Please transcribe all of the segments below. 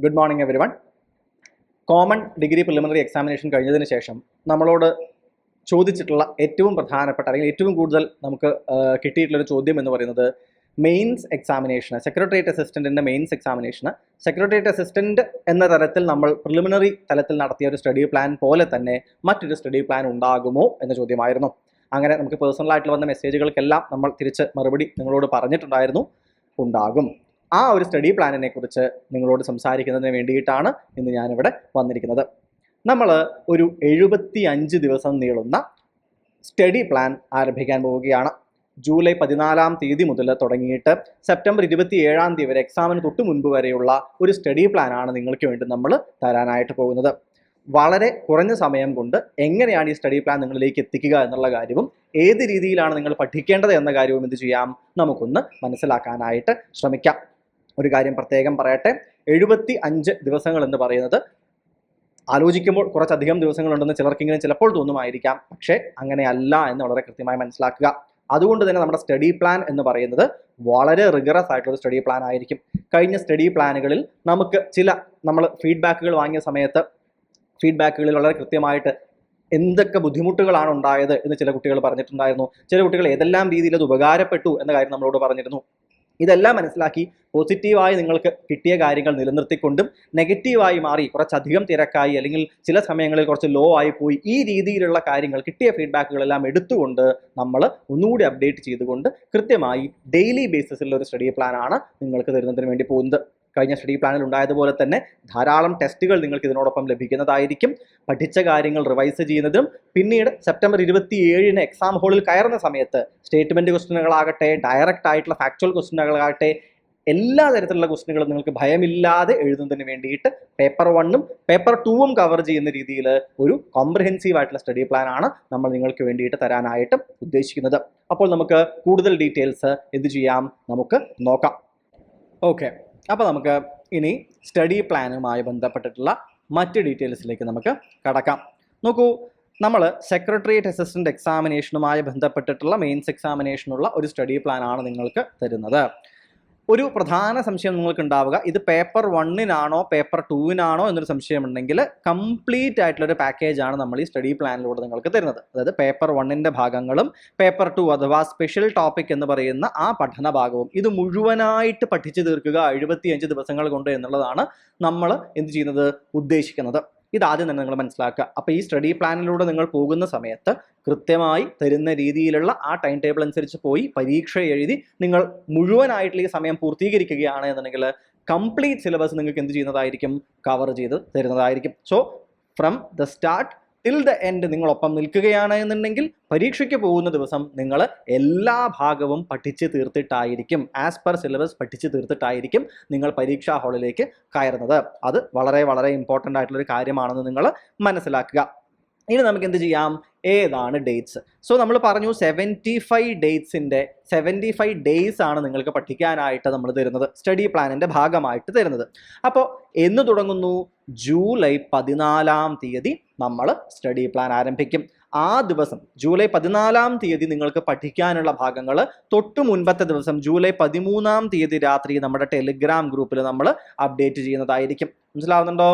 Good morning, everyone. Common degree preliminary examination കഴിഞ്ഞതിന് ശേഷം നമ്മളോട് ചോദിച്ചിട്ടുള്ള ഏറ്റവും പ്രധാനപ്പെട്ട അല്ലെങ്കിൽ ഏറ്റവും കൂടുതൽ നമുക്ക് കിട്ടിയിട്ടുള്ളൊരു ചോദ്യം എന്ന് പറയുന്നത് മെയിൻസ് എക്സാമിനേഷന് സെക്രട്ടേറിയറ്റ് അസിസ്റ്റൻറ്റിൻ്റെ മെയിൻസ് എക്സാമിനേഷന് സെക്രട്ടേറിയറ്റ് അസിസ്റ്റൻറ്റ് എന്ന തരത്തിൽ നമ്മൾ പ്രിലിമിനറി തലത്തിൽ നടത്തിയ ഒരു സ്റ്റഡി പ്ലാൻ പോലെ തന്നെ മറ്റൊരു സ്റ്റഡി പ്ലാൻ ഉണ്ടാകുമോ എന്ന ചോദ്യമായിരുന്നു. അങ്ങനെ നമുക്ക് പേഴ്സണലായിട്ട് വന്ന മെസ്സേജുകൾക്കെല്ലാം നമ്മൾ തിരിച്ച് മറുപടി നിങ്ങളോട് പറഞ്ഞിട്ടുണ്ടായിരുന്നു, ഉണ്ടാകും. ആ ഒരു സ്റ്റഡി പ്ലാനിനെ കുറിച്ച് നിങ്ങളോട് സംസാരിക്കുന്നതിന് വേണ്ടിയിട്ടാണ് ഇന്ന് ഞാനിവിടെ വന്നിരിക്കുന്നത്. നമ്മൾ ഒരു 75 ദിവസം നീളുന്ന സ്റ്റഡി പ്ലാൻ ആരംഭിക്കാൻ പോവുകയാണ്. ജൂലൈ 14 മുതൽ തുടങ്ങിയിട്ട് സെപ്റ്റംബർ 27 വരെ എക്സാമിന് തൊട്ട് മുൻപ് വരെയുള്ള ഒരു സ്റ്റഡി പ്ലാനാണ് നിങ്ങൾക്ക് വേണ്ടി നമ്മൾ തരാനായിട്ട് പോകുന്നത്. വളരെ കുറഞ്ഞ സമയം കൊണ്ട് എങ്ങനെയാണ് ഈ സ്റ്റഡി പ്ലാൻ നിങ്ങളിലേക്ക് എത്തിക്കുക എന്നുള്ള കാര്യവും ഏത് രീതിയിലാണ് നിങ്ങൾ പഠിക്കേണ്ടത് എന്ന കാര്യവും എന്ത് ചെയ്യാം, നമുക്കൊന്ന് മനസ്സിലാക്കാനായിട്ട് ശ്രമിക്കാം. ഒരു കാര്യം പ്രത്യേകം പറയട്ടെ, 75 ദിവസങ്ങൾ എന്ന് പറയുന്നത് ആലോചിക്കുമ്പോൾ കുറച്ചധികം ദിവസങ്ങളുണ്ടെന്ന് ചിലർക്കെങ്കിലും ചിലപ്പോൾ തോന്നുമായിരിക്കാം. പക്ഷേ അങ്ങനെയല്ല എന്ന് വളരെ കൃത്യമായി മനസ്സിലാക്കുക. അതുകൊണ്ട് തന്നെ നമ്മുടെ സ്റ്റഡി പ്ലാൻ എന്ന് പറയുന്നത് വളരെ റിഗറസ് ആയിട്ടുള്ള സ്റ്റഡി പ്ലാൻ ആയിരിക്കും. കഴിഞ്ഞ സ്റ്റഡി പ്ലാനുകളിൽ നമുക്ക് നമ്മൾ ഫീഡ്ബാക്കുകൾ വാങ്ങിയ സമയത്ത് ഫീഡ്ബാക്കുകളിൽ വളരെ കൃത്യമായിട്ട് എന്തൊക്കെ ബുദ്ധിമുട്ടുകളാണ് ഉണ്ടായത് എന്ന് ചില കുട്ടികൾ പറഞ്ഞിട്ടുണ്ടായിരുന്നു. ചില കുട്ടികൾ ഏതെല്ലാം രീതിയിൽ അത് ഉപകാരപ്പെട്ടു എന്ന കാര്യം നമ്മളോട് പറഞ്ഞിരുന്നു. ഇതെല്ലാം മനസ്സിലാക്കി പോസിറ്റീവായി നിങ്ങൾക്ക് കിട്ടിയ കാര്യങ്ങൾ നിലനിർത്തിക്കൊണ്ടും നെഗറ്റീവായി മാറി കുറച്ചധികം തിരക്കായി അല്ലെങ്കിൽ ചില സമയങ്ങളിൽ കുറച്ച് ലോ ആയി പോയി ഈ രീതിയിലുള്ള കാര്യങ്ങൾ കിട്ടിയ ഫീഡ്ബാക്കുകളെല്ലാം എടുത്തുകൊണ്ട് നമ്മൾ ഒന്നുകൂടി അപ്ഡേറ്റ് ചെയ്തുകൊണ്ട് കൃത്യമായി ഡെയിലി ബേസിസിലുള്ള ഒരു സ്റ്റഡി പ്ലാനാണ് നിങ്ങൾക്ക് തരുന്നതിന് വേണ്ടി പോകുന്നത്. കഴിഞ്ഞ സ്റ്റഡി പ്ലാനിൽ ഉണ്ടായതുപോലെ തന്നെ ധാരാളം ടെസ്റ്റുകൾ നിങ്ങൾക്ക് ഇതിനോടൊപ്പം ലഭിക്കുന്നതായിരിക്കും. പഠിച്ച കാര്യങ്ങൾ റിവൈസ് ചെയ്യുന്നതും പിന്നീട് സെപ്റ്റംബർ 27 എക്സാം ഹോളിൽ കയറുന്ന സമയത്ത് സ്റ്റേറ്റ്മെൻറ്റ് ക്വസ്റ്റ്യനുകളാകട്ടെ, ഡയറക്റ്റ് ആയിട്ടുള്ള ഫാക്ച്വൽ ക്വസ്റ്റ്യനുകളാകട്ടെ, എല്ലാ തരത്തിലുള്ള ക്വസ്റ്റ്യനുകളും നിങ്ങൾക്ക് ഭയമില്ലാതെ എഴുതുന്നതിന് വേണ്ടിയിട്ട് പേപ്പർ 1ഉം പേപ്പർ 2ഉം കവർ ചെയ്യുന്ന രീതിയിൽ ഒരു കോംപ്രഹെൻസീവ് ആയിട്ടുള്ള സ്റ്റഡി പ്ലാൻ ആണ് നമ്മൾ നിങ്ങൾക്ക് വേണ്ടിയിട്ട് തരാനായിട്ട് ഉദ്ദേശിക്കുന്നത്. അപ്പോൾ നമുക്ക് കൂടുതൽ ഡീറ്റെയിൽസ് എന്ത് ചെയ്യാം, നമുക്ക് നോക്കാം. ഓക്കെ, അപ്പോൾ നമുക്ക് ഇനി സ്റ്റഡി പ്ലാനുമായി ബന്ധപ്പെട്ടിട്ടുള്ള മറ്റ് ഡീറ്റെയിൽസിലേക്ക് നമുക്ക് കടക്കാം. നോക്കൂ, നമ്മൾ സെക്രട്ടേറിയറ്റ് അസിസ്റ്റൻറ്റ് എക്സാമിനേഷനുമായി ബന്ധപ്പെട്ടിട്ടുള്ള മെയിൻസ് എക്സാമിനേഷനുള്ള ഒരു സ്റ്റഡി പ്ലാനാണ് നിങ്ങൾക്ക് തരുന്നത്. ഒരു പ്രധാന സംശയം നിങ്ങൾക്ക് ഉണ്ടാവുക, ഇത് പേപ്പർ 1നാണോ പേപ്പർ 2നാണോ എന്നൊരു സംശയം ഉണ്ടെങ്കിൽ കംപ്ലീറ്റ് ആയിട്ടുള്ളൊരു പാക്കേജാണ് നമ്മൾ ഈ സ്റ്റഡി പ്ലാനിലൂടെ നിങ്ങൾക്ക് തരുന്നത്. അതായത് പേപ്പർ 1ൻ്റെ ഭാഗങ്ങളും പേപ്പർ 2 അഥവാ സ്പെഷ്യൽ ടോപ്പിക് എന്ന് പറയുന്ന ആ പഠന ഭാഗവും ഇത് മുഴുവനായിട്ട് പഠിച്ചു തീർക്കുക 75 ദിവസങ്ങൾ കൊണ്ട് എന്നുള്ളതാണ് നമ്മൾ എന്ത് ചെയ്യുന്നത്, ഉദ്ദേശിക്കുന്നത്. ഇതാദ്യം തന്നെ നിങ്ങൾ മനസ്സിലാക്കുക. അപ്പോൾ ഈ സ്റ്റഡി പ്ലാനിലൂടെ നിങ്ങൾ പോകുന്ന സമയത്ത് കൃത്യമായി തരുന്ന രീതിയിലുള്ള ആ ടൈം ടേബിൾ അനുസരിച്ച് പോയി പരീക്ഷ എഴുതി നിങ്ങൾ മുഴുവനായിട്ടുള്ള ഈ സമയം പൂർത്തീകരിക്കുകയാണ് എന്നുണ്ടെങ്കിൽ കംപ്ലീറ്റ് സിലബസ് നിങ്ങൾക്ക് എന്ത് ചെയ്യുന്നതായിരിക്കും, കവർ ചെയ്ത് തരുന്നതായിരിക്കും. So from the start till the end നിങ്ങളൊപ്പം നിൽക്കുകയാണ് എന്നുണ്ടെങ്കിൽ പരീക്ഷയ്ക്ക് പോകുന്ന ദിവസം നിങ്ങൾ എല്ലാ ഭാഗവും പഠിച്ച് തീർത്തിട്ടായിരിക്കും, ആസ് പെർ സിലബസ് പഠിച്ച് തീർത്തിട്ടായിരിക്കും നിങ്ങൾ പരീക്ഷാ ഹാളിലേക്ക് കയറുന്നത്. അത് വളരെ വളരെ ഇമ്പോർട്ടൻ്റ് ആയിട്ടുള്ളൊരു കാര്യമാണെന്ന് നിങ്ങൾ മനസ്സിലാക്കുക. ഇനി നമുക്ക് എന്ത് ചെയ്യാം, ഏതാണ് ഡേറ്റ്സ്? സോ നമ്മൾ പറഞ്ഞു 75 ഡേയ്സ് ആണ് നിങ്ങൾക്ക് പഠിക്കാനായിട്ട് നമ്മൾ തരുന്നത്, സ്റ്റഡി പ്ലാനിൻ്റെ ഭാഗമായിട്ട് തരുന്നത്. അപ്പോൾ എന്ന് തുടങ്ങുന്നു, ജൂലൈ 14 നമ്മൾ സ്റ്റഡി പ്ലാൻ ആരംഭിക്കും. ആ ദിവസം ജൂലൈ 14 നിങ്ങൾക്ക് പഠിക്കാനുള്ള ഭാഗങ്ങൾ തൊട്ട് മുൻപത്തെ ദിവസം ജൂലൈ 13 രാത്രി നമ്മുടെ ടെലിഗ്രാം ഗ്രൂപ്പിൽ നമ്മൾ അപ്ഡേറ്റ് ചെയ്യുന്നതായിരിക്കും. മനസ്സിലാവുന്നുണ്ടോ?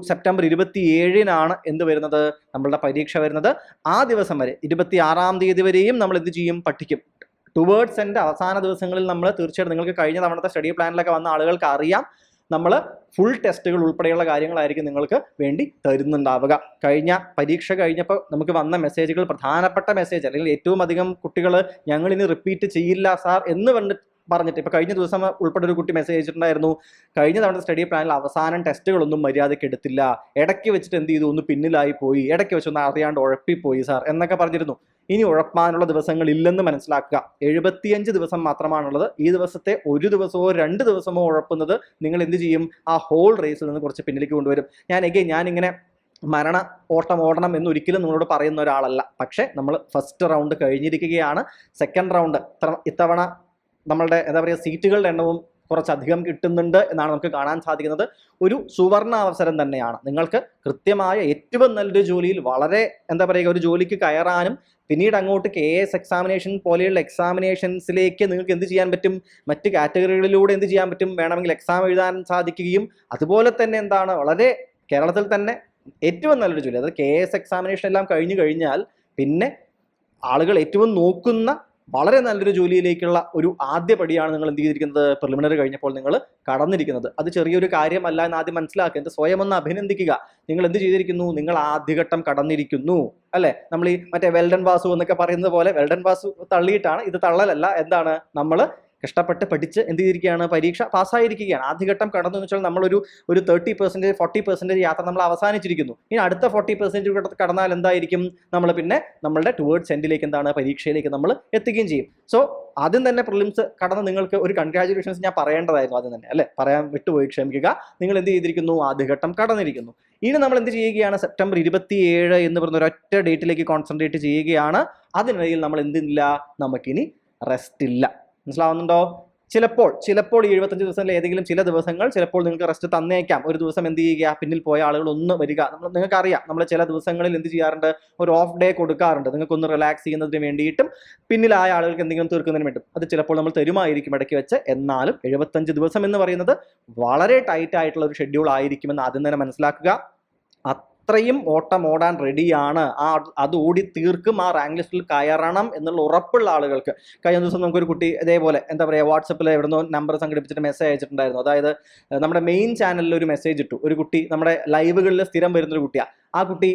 സെപ്റ്റംബർ 27 എന്ത് വരുന്നത്, നമ്മളുടെ പരീക്ഷ വരുന്നത്. ആ ദിവസം വരെ 26 വരെയും നമ്മൾ എന്ത് ചെയ്യും, പഠിക്കും. ടുവേർഡ്സ് എൻ്റെ അവസാന ദിവസങ്ങളിൽ നമ്മൾ തീർച്ചയായിട്ടും നിങ്ങൾക്ക് കഴിഞ്ഞ തവണത്തെ സ്റ്റഡി പ്ലാനിലൊക്കെ വന്ന ആളുകൾക്ക് അറിയാം, നമ്മൾ ഫുൾ ടെസ്റ്റുകൾ ഉൾപ്പെടെയുള്ള കാര്യങ്ങളായിരിക്കും നിങ്ങൾക്ക് വേണ്ടി തരുന്നുണ്ടാവുക. കഴിഞ്ഞ പരീക്ഷ കഴിഞ്ഞപ്പോൾ നമുക്ക് വന്ന മെസ്സേജുകൾ, പ്രധാനപ്പെട്ട മെസ്സേജ് അല്ലെങ്കിൽ ഏറ്റവും അധികം കുട്ടികൾ ഞങ്ങളിനി റിപ്പീറ്റ് ചെയ്യില്ല സാർ എന്ന് പറഞ്ഞിട്ട് ഇപ്പോൾ കഴിഞ്ഞ ദിവസം ഉൾപ്പെടെ ഒരു കുട്ടി മെസ്സേജ് അയച്ചിട്ടുണ്ടായിരുന്നു, കഴിഞ്ഞ തവണ സ്റ്റഡി പ്ലാനിൽ അവസാനം ടെസ്റ്റുകളൊന്നും മര്യാദയ്ക്ക് എടുത്തില്ല, ഇടയ്ക്ക് വെച്ചിട്ട് എന്ത് ചെയ്തു, ഒന്ന് പിന്നിലായി പോയി, ഇടയ്ക്ക് വെച്ചൊന്ന് അറിയാണ്ട് ഉഴപ്പിപ്പോയി സാർ എന്നൊക്കെ പറഞ്ഞിരുന്നു. ഇനി ഉഴപ്പാനുള്ള ദിവസങ്ങൾ ഇല്ലെന്ന് മനസ്സിലാക്കുക. 75 ദിവസം മാത്രമാണുള്ളത്. ഈ ദിവസത്തെ ഒരു ദിവസമോ 2 ദിവസമോ ഉഴപ്പുന്നത് നിങ്ങൾ എന്ത് ചെയ്യും, ആ ഹോൾ റേസിൽ നിന്ന് കുറച്ച് പിന്നിലേക്ക് കൊണ്ടുവരും. ഞാനിങ്ങനെ മരണ ഓട്ടം ഓടണം എന്നൊരിക്കലും നിങ്ങളോട് പറയുന്ന ഒരാളല്ല. പക്ഷേ നമ്മൾ ഫസ്റ്റ് റൗണ്ട് കഴിഞ്ഞിരിക്കുകയാണ്. സെക്കൻഡ് റൗണ്ട് ഇത്തവണ നമ്മളുടെ എന്താ പറയുക, സീറ്റുകളുടെ എണ്ണവും കുറച്ചധികം കിട്ടുന്നുണ്ട് എന്നാണ് നമുക്ക് കാണാൻ സാധിക്കുന്നത്. ഒരു സുവർണ അവസരം തന്നെയാണ്. നിങ്ങൾക്ക് കൃത്യമായ ഏറ്റവും നല്ലൊരു ജോലിയിൽ വളരെ എന്താ പറയുക ഒരു ജോലിക്ക് കയറാനും പിന്നീട് അങ്ങോട്ട് KS എക്സാമിനേഷൻ പോലെയുള്ള എക്സാമിനേഷൻസിലേക്ക് നിങ്ങൾക്ക് എന്ത് ചെയ്യാൻ പറ്റും, മറ്റ് കാറ്റഗറികളിലൂടെ എന്ത് ചെയ്യാൻ പറ്റും, വേണമെങ്കിൽ എക്സാം എഴുതാൻ സാധിക്കുകയും അതുപോലെ തന്നെ എന്താണ് വളരെ കേരളത്തിൽ തന്നെ ഏറ്റവും നല്ലൊരു ജോലി, അതായത് KS എക്സാമിനേഷൻ എല്ലാം കഴിഞ്ഞു കഴിഞ്ഞാൽ പിന്നെ ആളുകൾ ഏറ്റവും നോക്കുന്ന വളരെ നല്ലൊരു ജോലിയിലേക്കുള്ള ഒരു ആദ്യ പടിയാണ് നിങ്ങൾ എന്ത് ചെയ്തിരിക്കുന്നത്, പ്രിലിമിനറി കഴിഞ്ഞപ്പോൾ നിങ്ങൾ കടന്നിരിക്കുന്നത്. അത് ചെറിയൊരു കാര്യമല്ല എന്ന് ആദ്യം മനസ്സിലാക്കുക. എന്നിട്ട് സ്വയം ഒന്ന് അഭിനന്ദിക്കുക. നിങ്ങൾ എന്ത് ചെയ്തിരിക്കുന്നു, നിങ്ങൾ ആദ്യഘട്ടം കടന്നിരിക്കുന്നു അല്ലെ. നമ്മൾ ഈ മറ്റേ വെൽഡൻ വാസു എന്നൊക്കെ പറയുന്നത് പോലെ വെൽഡൻ വാസു തള്ളിയിട്ടാണ്, ഇത് തള്ളലല്ല. എന്താണ്, നമ്മൾ കഷ്ടപ്പെട്ട് പഠിച്ച് എന്ത് ചെയ്തിരിക്കുകയാണ്, പരീക്ഷ പാസ്സായിരിക്കുകയാണ്. ആദ്യഘട്ടം കടന്നു എന്ന് വെച്ചാൽ നമ്മളൊരു 30%, 40% യാത്ര നമ്മൾ അവസാനിച്ചിരിക്കുന്നു. ഇനി അടുത്ത 40% കടന്നാൽ എന്തായിരിക്കും, നമ്മൾ പിന്നെ നമ്മളുടെ ടുവേർഡ്സ് എൻഡിലേക്ക് എന്താണ്, പരീക്ഷയിലേക്ക് നമ്മൾ എത്തുകയും ചെയ്യും. സോ ആദ്യം തന്നെ പ്രിലിംസ് കടന്ന് നിങ്ങൾക്ക് ഒരു കൺഗ്രാജുലേഷൻസ് ഞാൻ പറയേണ്ടതായിരുന്നു ആദ്യം തന്നെ അല്ലെ, പറയാൻ വിട്ടുപോയി, ക്ഷമിക്കുക. നിങ്ങൾ എന്ത് ചെയ്തിരിക്കുന്നു, ആദ്യഘട്ടം കടന്നിരിക്കുന്നു. ഇനി നമ്മൾ എന്ത് ചെയ്യുകയാണ്, സെപ്റ്റംബർ 27 എന്ന് പറയുന്ന ഒരൊറ്റ ഡേറ്റിലേക്ക് കോൺസെൻട്രേറ്റ് ചെയ്യുകയാണ്. അതിനിടയിൽ നമ്മൾ എന്തില്ല, നമുക്കിനി റെസ്റ്റ് ഇല്ല. മനസ്സിലാവുന്നുണ്ടോ? ചിലപ്പോൾ ഈ 75 ദിവസങ്ങളിൽ ഏതെങ്കിലും ചില ദിവസങ്ങൾ ചിലപ്പോൾ നിങ്ങൾക്ക് റെസ്റ്റ് തന്നേക്കാം. ഒരു ദിവസം എന്ത് ചെയ്യുക, പിന്നിൽ പോയ ആളുകൾ ഒന്ന് വരിക. നിങ്ങൾക്കറിയാം, നമ്മൾ ചില ദിവസങ്ങളിൽ എന്ത് ചെയ്യാറുണ്ട്, ഒരു ഓഫ് ഡേ കൊടുക്കാറുണ്ട് നിങ്ങൾക്കൊന്ന് റിലാക്സ് ചെയ്യുന്നതിന് വേണ്ടിയിട്ടും പിന്നിലായ ആളുകൾക്ക് എന്തെങ്കിലും തീർക്കുന്നതിന് വേണ്ടിയും. അത് ചിലപ്പോൾ നമ്മൾ തരുമായിരിക്കും ഇടയ്ക്ക് വെച്ച്. എന്നാലും 75 ദിവസം എന്ന് പറയുന്നത് വളരെ ടൈറ്റ് ആയിട്ടുള്ള ഒരു ഷെഡ്യൂൾ ആയിരിക്കുമെന്ന് ആദ്യം തന്നെ മനസ്സിലാക്കുക. അത്രയും ഓട്ടം ഓടാൻ റെഡിയാണ്. അത് ഓടി തീർക്കും, ആ റാങ്ക് ലിസ്റ്റിൽ കയറണം എന്നുള്ള ഉറപ്പുള്ള ആളുകൾക്ക്. കഴിഞ്ഞ ദിവസം നമുക്കൊരു കുട്ടി ഇതേപോലെ എന്താ പറയുക, വാട്സപ്പിൽ എവിടുന്നോ നമ്പർ സംഘടിപ്പിച്ചിട്ട് മെസ്സേജ് അയച്ചിട്ടുണ്ടായിരുന്നു. അതായത് നമ്മുടെ മെയിൻ ചാനലിൽ ഒരു മെസ്സേജ് ഇട്ടു. ഒരു കുട്ടി നമ്മുടെ ലൈവുകളിൽ സ്ഥിരം വരുന്നൊരു കുട്ടിയാണ്. ആ കുട്ടി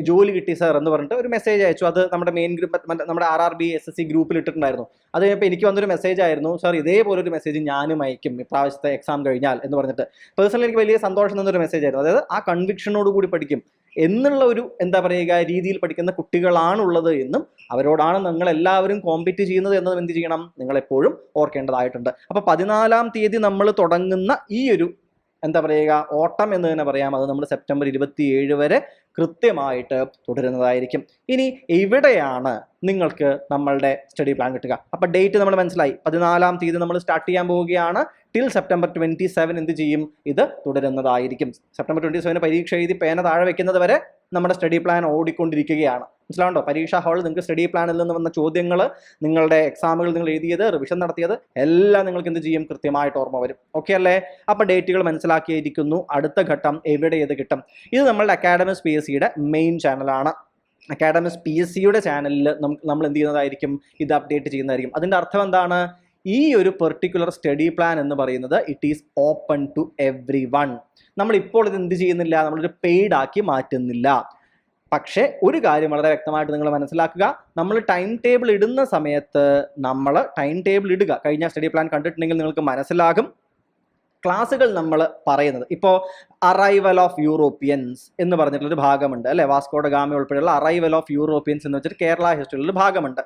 ജോലി കിട്ടി സാർ എന്ന് പറഞ്ഞിട്ട് ഒരു മെസ്സേജ് അയച്ചു. അത് നമ്മുടെ മെയിൻ ഗ്രൂപ്പ്, നമ്മുടെ RRB SSC ഗ്രൂപ്പിൽ ഇട്ടിട്ടുണ്ടായിരുന്നു. അത് കഴിഞ്ഞപ്പോൾ എനിക്ക് വന്നൊരു മെസ്സേജ് ആയിരുന്നു, സാർ ഇതേപോലെ ഒരു മെസ്സേജ് ഞാനും അയക്കും ഇപ്രാവശ്യത്തെ എക്സാം കഴിഞ്ഞാൽ എന്ന് പറഞ്ഞിട്ട്. പേഴ്സണലി എനിക്ക് വലിയ സന്തോഷം തന്നൊരു മെസ്സേജ് ആയിരുന്നു. അതായത് ആ കൺവിക്ഷനോട് കൂടി പഠിക്കും എന്നുള്ള ഒരു എന്താ പറയുക രീതിയിൽ പഠിക്കുന്ന കുട്ടികളാണുള്ളത് എന്നും അവരോടാണ് നിങ്ങൾ എല്ലാവരും കോമ്പീറ്റ് ചെയ്യുന്നത് എന്നതും എന്ത് ചെയ്യണം, നിങ്ങൾ എപ്പോഴും ഓർക്കേണ്ടതായിട്ടുണ്ട്. അപ്പോൾ 14-ാം തീയതി നമ്മൾ തുടങ്ങുന്ന ഈ ഒരു എന്താ പറയുക ഓട്ടം എന്ന് തന്നെ പറയാം, അത് നമ്മൾ സെപ്റ്റംബർ 27 വരെ കൃത്യമായിട്ട് തുടരുന്നതായിരിക്കും. ഇനി എവിടെയാണ് നിങ്ങൾക്ക് നമ്മളുടെ സ്റ്റഡി പ്ലാൻ കിട്ടുക? അപ്പൊ ഡേറ്റ് നമ്മൾ മനസ്സിലായി, 14-ാം തീയതി നമ്മൾ സ്റ്റാർട്ട് ചെയ്യാൻ പോവുകയാണ്. ടിൽ സെപ്റ്റംബർ 27 എന്ത് ചെയ്യും, ഇത് തുടരുന്നതായിരിക്കും. സെപ്റ്റംബർ 27 പരീക്ഷ എഴുതി പേന താഴെ വെക്കുന്നത് വരെ നമ്മുടെ സ്റ്റഡി പ്ലാൻ ഓടിക്കൊണ്ടിരിക്കുകയാണ്. മനസ്സിലാവുണ്ടോ? പരീക്ഷാ ഹാളിൽ നിങ്ങൾക്ക് സ്റ്റഡി പ്ലാനിൽ നിന്ന് വന്ന ചോദ്യങ്ങൾ, നിങ്ങളുടെ എക്സാമുകൾ നിങ്ങൾ എഴുതിയത്, റിവിഷൻ നടത്തിയത് എല്ലാം നിങ്ങൾക്ക് എന്ത് ചെയ്യും, കൃത്യമായിട്ട് ഓർമ്മ വരും. ഓക്കെ അല്ലേ? അപ്പൊ ഡേറ്റുകൾ മനസ്സിലാക്കിയിരിക്കുന്നു. അടുത്ത ഘട്ടം എവിടെ ഏത് കിട്ടും? ഇത് നമ്മളുടെ അക്കാഡമിക്സ് PSCയുടെ മെയിൻ ചാനലാണ്. അക്കാഡമിക്സ് PSCയുടെ ചാനലിൽ നമ്മൾ എന്ത് ചെയ്യുന്നതായിരിക്കും, ഇത് അപ്ഡേറ്റ് ചെയ്യുന്നതായിരിക്കും. അതിന്റെ അർത്ഥം എന്താണ്, ഈ ഒരു പെർട്ടിക്കുലർ സ്റ്റഡി പ്ലാൻ എന്ന് പറയുന്നത് it is open to everyone. നമ്മൾ ഇപ്പോൾ ഇത് എന്ത് ചെയ്യുന്നില്ല, നമ്മളൊരു പെയ്ഡ് ആക്കി മാറ്റുന്നില്ല. പക്ഷേ ഒരു കാര്യം വളരെ വ്യക്തമായിട്ട് നിങ്ങൾ മനസ്സിലാക്കുക, നമ്മൾ ടൈം ടേബിൾ ഇടുന്ന സമയത്ത് നമ്മൾ ടൈം ടേബിൾ ഇടുക. കഴിഞ്ഞ സ്റ്റഡി പ്ലാൻ കണ്ടിട്ടുണ്ടെങ്കിൽ നിങ്ങൾക്ക് മനസ്സിലാകും ക്ലാസ്സുകൾ നമ്മൾ പറയുന്നത്. ഇപ്പോൾ അറൈവൽ ഓഫ് യൂറോപ്യൻസ് എന്ന് പറഞ്ഞിട്ടുള്ളൊരു ഭാഗമുണ്ട് അല്ലെ, വാസ്കോഡ ഗാമ ഉൾപ്പെടെയുള്ള അറൈവൽ ഓഫ് യൂറോപ്യൻസ് എന്ന് വെച്ചിട്ട് കേരള ഹിസ്റ്ററിയിലൊരു ഭാഗമുണ്ട്.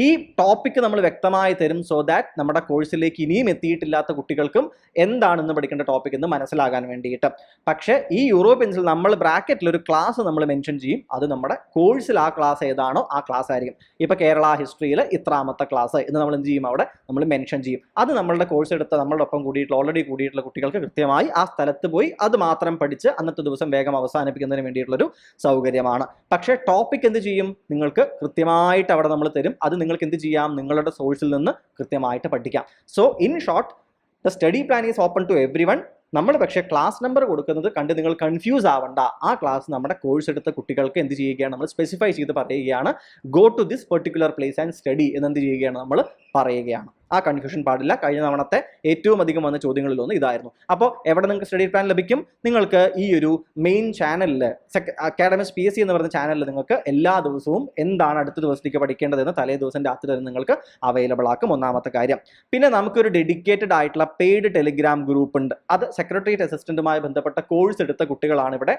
ഈ ടോപ്പിക്ക് നമ്മൾ വ്യക്തമായി തരും, സോ ദാറ്റ് നമ്മുടെ കോഴ്സിലേക്ക് ഇനിയും എത്തിയിട്ടില്ലാത്ത കുട്ടികൾക്കും എന്താണെന്ന് പഠിക്കേണ്ട ടോപ്പിക് എന്ന് മനസ്സിലാകാൻ വേണ്ടിയിട്ട്. പക്ഷേ ഈ യൂറോപ്യൻസിൽ നമ്മൾ ബ്രാക്കറ്റിൽ ഒരു ക്ലാസ് നമ്മൾ മെൻഷൻ ചെയ്യും. അത് നമ്മുടെ കോഴ്സിൽ ആ ക്ലാസ് ഏതാണോ ആ ക്ലാസ് ആയിരിക്കും. ഇപ്പൊ കേരള ഹിസ്റ്ററിയിൽ ഇത്രാമത്തെ ക്ലാസ് എന്ന് നമ്മൾ എന്ത് ചെയ്യും, അവിടെ നമ്മൾ മെൻഷൻ ചെയ്യും. അത് നമ്മളുടെ കോഴ്സ് എടുത്ത് നമ്മളുടെ ഒപ്പം കൂടിയിട്ടുള്ള ഓൾറെഡി കൂടിയിട്ടുള്ള കുട്ടികൾക്ക് കൃത്യമായി ആ സ്ഥലത്ത് പോയി അത് മാത്രം പഠിച്ച് അന്നത്തെ ദിവസം വേഗം അവസാനിപ്പിക്കുന്നതിന് വേണ്ടിയിട്ടുള്ളൊരു സൗകര്യമാണ്. പക്ഷേ ടോപ്പിക് എന്ത് ചെയ്യും, നിങ്ങൾക്ക് കൃത്യമായിട്ട് അവിടെ നമ്മൾ തരും. അത് നിങ്ങൾക്ക് എന്ത് ചെയ്യാം, നിങ്ങളുടെ സോഴ്സിൽ നിന്ന് കൃത്യമായിട്ട് പഠിക്കാം. So in short, the study plan is open to everyone. നമ്മൾ പക്ഷേ ക്ലാസ് നമ്പർ കൊടുക്കുന്നത് കണ്ട് നിങ്ങൾ കൺഫ്യൂസ് ആവണ്ട. ആ ക്ലാസ് നമ്മുടെ കോഴ്സ് എടുത്ത കുട്ടികൾക്ക് എന്ത് ചെയ്യുകയാണ്, നമ്മൾ സ്പെസിഫൈ ചെയ്ത് പറയുകയാണ്. Go to this particular place and study എന്നെന്ത് ചെയ്യുകയാണ്, നമ്മൾ പറയുകയാണ്. ആ കൺഫ്യൂഷൻ പാടില്ല. കഴിഞ്ഞ തവണത്തെ ഏറ്റവും അധികം വന്ന ചോദ്യങ്ങളിലൊന്ന് ഇതായിരുന്നു. അപ്പോൾ എവിടെ നിങ്ങൾക്ക് സ്റ്റഡി പ്ലാൻ ലഭിക്കും? നിങ്ങൾക്ക് ഈ ഒരു മെയിൻ ചാനലിൽ, അക്കാഡമിക്സ് PSC എന്ന് പറയുന്ന ചാനലിൽ നിങ്ങൾക്ക് എല്ലാ ദിവസവും എന്താണ് അടുത്ത ദിവസത്തേക്ക് പഠിക്കേണ്ടതെന്ന് തലേ ദിവസം രാത്രി തന്നെ നിങ്ങൾക്ക് അവൈലബിൾ ആക്കും. ഒന്നാമത്തെ കാര്യം. പിന്നെ നമുക്കൊരു ഡെഡിക്കേറ്റഡ് ആയിട്ടുള്ള പെയ്ഡ് ടെലിഗ്രാം ഗ്രൂപ്പ് ഉണ്ട്. അത് സെക്രട്ടേറിയറ്റ് അസിസ്റ്റന്റുമായി ബന്ധപ്പെട്ട കോഴ്സ് എടുത്ത കുട്ടികളാണ് ഇവിടെ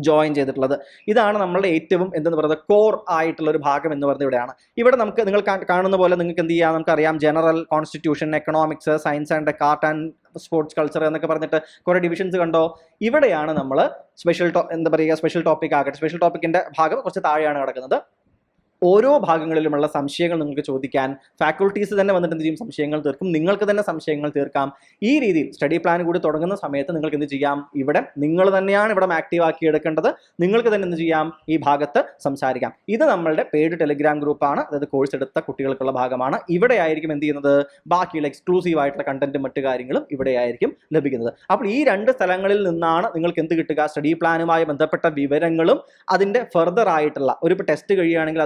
ജോയിൻ ചെയ്തിട്ടുള്ളത്. ഇതാണ് നമ്മളുടെ ഏറ്റവും എന്തെന്ന് പറയുന്നത് കോർ ആയിട്ടുള്ള ഒരു ഭാഗം എന്ന് പറയുന്നത് ഇവിടെയാണ്. ഇവിടെ നമുക്ക് നിങ്ങൾ കാണുന്ന പോലെ നിങ്ങൾക്ക് എന്ത് ചെയ്യാം, നമുക്കറിയാം general, constitution, economics, science and art and sports, culture എന്നൊക്കെ പറഞ്ഞിട്ട് കുറേ ഡിവിഷൻസ് കണ്ടോ. ഇവിടെയാണ് നമ്മൾ സ്പെഷ്യൽ ടോപ്പിക് ആകട്ടെ, സ്പെഷ്യൽ ടോപ്പിക്കിന്റെ ഭാഗം കുറച്ച് താഴെയാണ് കിടക്കുന്നത്. ഓരോ ഭാഗങ്ങളിലുമുള്ള സംശയങ്ങൾ നിങ്ങൾക്ക് ചോദിക്കാൻ ഫാക്കൽറ്റീസ് തന്നെ വന്നിട്ട് എന്ത് ചെയ്യും, സംശയങ്ങൾ തീർക്കും. നിങ്ങൾക്ക് തന്നെ സംശയങ്ങൾ തീർക്കാം. ഈ രീതിയിൽ സ്റ്റഡി പ്ലാൻ കൂടി തുടങ്ങുന്ന സമയത്ത് നിങ്ങൾക്ക് എന്ത് ചെയ്യാം, ഇവിടെ നിങ്ങൾ തന്നെയാണ് ഇവിടെ ആക്റ്റീവ് ആക്കി എടുക്കേണ്ടത്. നിങ്ങൾക്ക് തന്നെ എന്ത് ചെയ്യാം, ഈ ഭാഗത്ത് സംസാരിക്കാം. ഇത് നമ്മളുടെ പെയ്ഡ് ടെലിഗ്രാം ഗ്രൂപ്പാണ്, അതായത് കോഴ്സ് എടുത്ത കുട്ടികൾക്കുള്ള ഭാഗമാണ്. ഇവിടെ ആയിരിക്കും എന്ത് ചെയ്യുന്നത്, ബാക്കിയുള്ള എക്സ്ക്ലൂസീവ് ആയിട്ടുള്ള കണ്ടന്റും മറ്റു കാര്യങ്ങളും ഇവിടെ ആയിരിക്കും ലഭിക്കുന്നത്. അപ്പോൾ ഈ രണ്ട് സ്ഥലങ്ങളിൽ നിന്നാണ് നിങ്ങൾക്ക് എന്ത് കിട്ടുക, സ്റ്റഡി പ്ലാനുമായി ബന്ധപ്പെട്ട വിവരങ്ങളും അതിന്റെ ഫർദർ ആയിട്ടുള്ള ഒരു ടെസ്റ്റ് കഴിയുകയാണെങ്കിൽ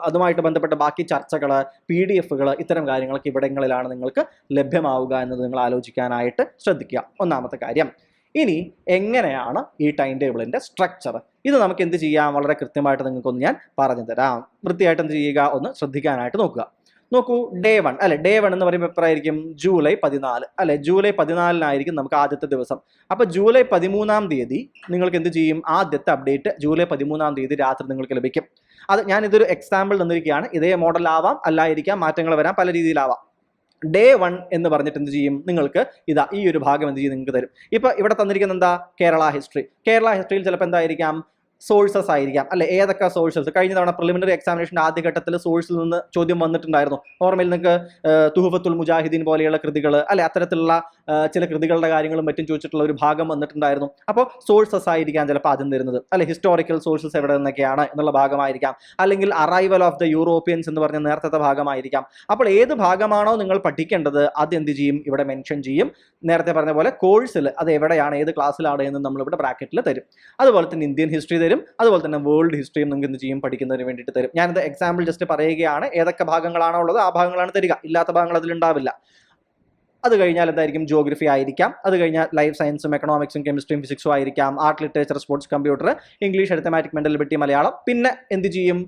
അതുമായിട്ട് ബന്ധപ്പെട്ട ബാക്കി ചർച്ചകൾ, PDF-കൾ, ഇത്തരം കാര്യങ്ങളൊക്കെ ഇവിടങ്ങളിലാണ് നിങ്ങൾക്ക് ലഭ്യമാവുക എന്നത് നിങ്ങൾ ആലോചിക്കാനായിട്ട് ശ്രദ്ധിക്കുക. ഒന്നാമത്തെ കാര്യം. ഇനി എങ്ങനെയാണ് ഈ ടൈം ടേബിളിന്റെ സ്ട്രക്ചർ? ഇത് നമുക്ക് എന്ത് ചെയ്യാം, വളരെ കൃത്യമായിട്ട് നിങ്ങൾക്കൊന്ന് ഞാൻ പറഞ്ഞു തരാം. വൃത്തിയായിട്ട് എന്ത് ചെയ്യുക, ഒന്ന് ശ്രദ്ധിക്കാനായിട്ട് നോക്കുക. നോക്കൂ, ഡേ 1 അല്ലെ, ഡേ 1 എന്ന് പറയുമ്പോൾ എപ്പോഴായിരിക്കും, ജൂലൈ 14 അല്ലെ, ജൂലൈ 14 നമുക്ക് ആദ്യത്തെ ദിവസം. അപ്പൊ ജൂലൈ 13 നിങ്ങൾക്ക് എന്ത് ചെയ്യും, ആദ്യത്തെ അപ്ഡേറ്റ് ജൂലൈ 13 രാത്രി നിങ്ങൾക്ക് ലഭിക്കും. അത് ഞാൻ ഇതൊരു എക്സാമ്പിൾ തന്നിരിക്കുകയാണ്. ഇതേ മോഡൽ ആവാം, അല്ലായിരിക്കാം, മാറ്റങ്ങൾ വരാം, പല രീതിയിലാവാം. ഡേ 1 എന്ന് പറഞ്ഞിട്ട് എന്ത് ചെയ്യും, നിങ്ങൾക്ക് ഇതാ ഈ ഒരു ഭാഗം എന്ത് ചെയ്യും, നിങ്ങൾക്ക് തരും. ഇപ്പൊ ഇവിടെ തന്നിരിക്കുന്ന എന്താ, കേരള ഹിസ്റ്ററി. കേരള ഹിസ്റ്ററിയിൽ ചിലപ്പോൾ എന്തായിരിക്കാം, സോഴ്സസ് ആയിരിക്കാം അല്ലെ. ഏതൊക്കെ സോഴ്സസ്, കഴിഞ്ഞ തവണ പ്രിലിമിനറി എക്സാമിനേഷൻ്റെ ആദ്യഘട്ടത്തിൽ സോഴ്സിൽ നിന്ന് ചോദ്യം വന്നിട്ടുണ്ടായിരുന്നു. ഓർമ്മയിൽ നിങ്ങൾക്ക് തുഹഫത്തുൽ മുജാഹിദീൻ പോലെയുള്ള കൃതികൾ അല്ലെ, അത്തരത്തിലുള്ള ചില കൃതികളുടെ കാര്യങ്ങളും മറ്റും ചോദിച്ചിട്ടുള്ള ഒരു ഭാഗം വന്നിട്ടുണ്ടായിരുന്നു. അപ്പോൾ സോഴ്സസ് ആയിരിക്കാം ചിലപ്പോൾ ആദ്യം തരുന്നത് അല്ലെ. ഹിസ്റ്റോറിക്കൽ സോഴ്സസ് എവിടെ നിന്നൊക്കെയാണ് എന്നുള്ള ഭാഗമായിരിക്കാം, അല്ലെങ്കിൽ അറൈവൽ ഓഫ് ദ യൂറോപ്യൻസ് എന്ന് പറഞ്ഞ നേരത്തെ ഭാഗമായിരിക്കാം. അപ്പോൾ ഏത് ഭാഗമാണോ നിങ്ങൾ പഠിക്കേണ്ടത് അത് എന്ത് ചെയ്യും, ഇവിടെ മെൻഷൻ ചെയ്യും. നേരത്തെ പറഞ്ഞ പോലെ കോഴ്സിൽ അത് എവിടെയാണ്, ഏത് ക്ലാസ്സിലാണ് എന്ന് നമ്മളിവിടെ ബ്രാക്കറ്റിൽ തരും. അതുപോലെ തന്നെ ഇന്ത്യൻ ഹിസ്റ്ററി തരും, അതുപോലെ തന്നെ വേൾഡ് ഹിസ്റ്ററിയും നിങ്ങൾക്ക് എന്ത് ചെയ്യും, പഠിക്കുന്നതിന് വേണ്ടിയിട്ട് തരും. ഞാനത് എക്സാമ്പിൾ ജസ്റ്റ് പറയുകയാണ്. ഏതൊക്കെ ഭാഗങ്ങളാണോ ഉള്ളത് ആ ഭാഗങ്ങളാണ് തരിക, ഇല്ലാത്ത ഭാഗങ്ങൾ അതിലുണ്ടാവില്ല. അത് കഴിഞ്ഞാൽ എന്തായിരിക്കും, ജിയോഗ്രഫി ആയിരിക്കാം. അത് കഴിഞ്ഞാൽ ലൈഫ് സയൻസും എക്കണോമിക്സും കെമിസ്ട്രിയും ഫിസിക്സും ആയിരിക്കാം. Art, literature, sports, computer, English, arithmetic, mental ability, Malayalam. പിന്നെ എന്ത് ചെയ്യും,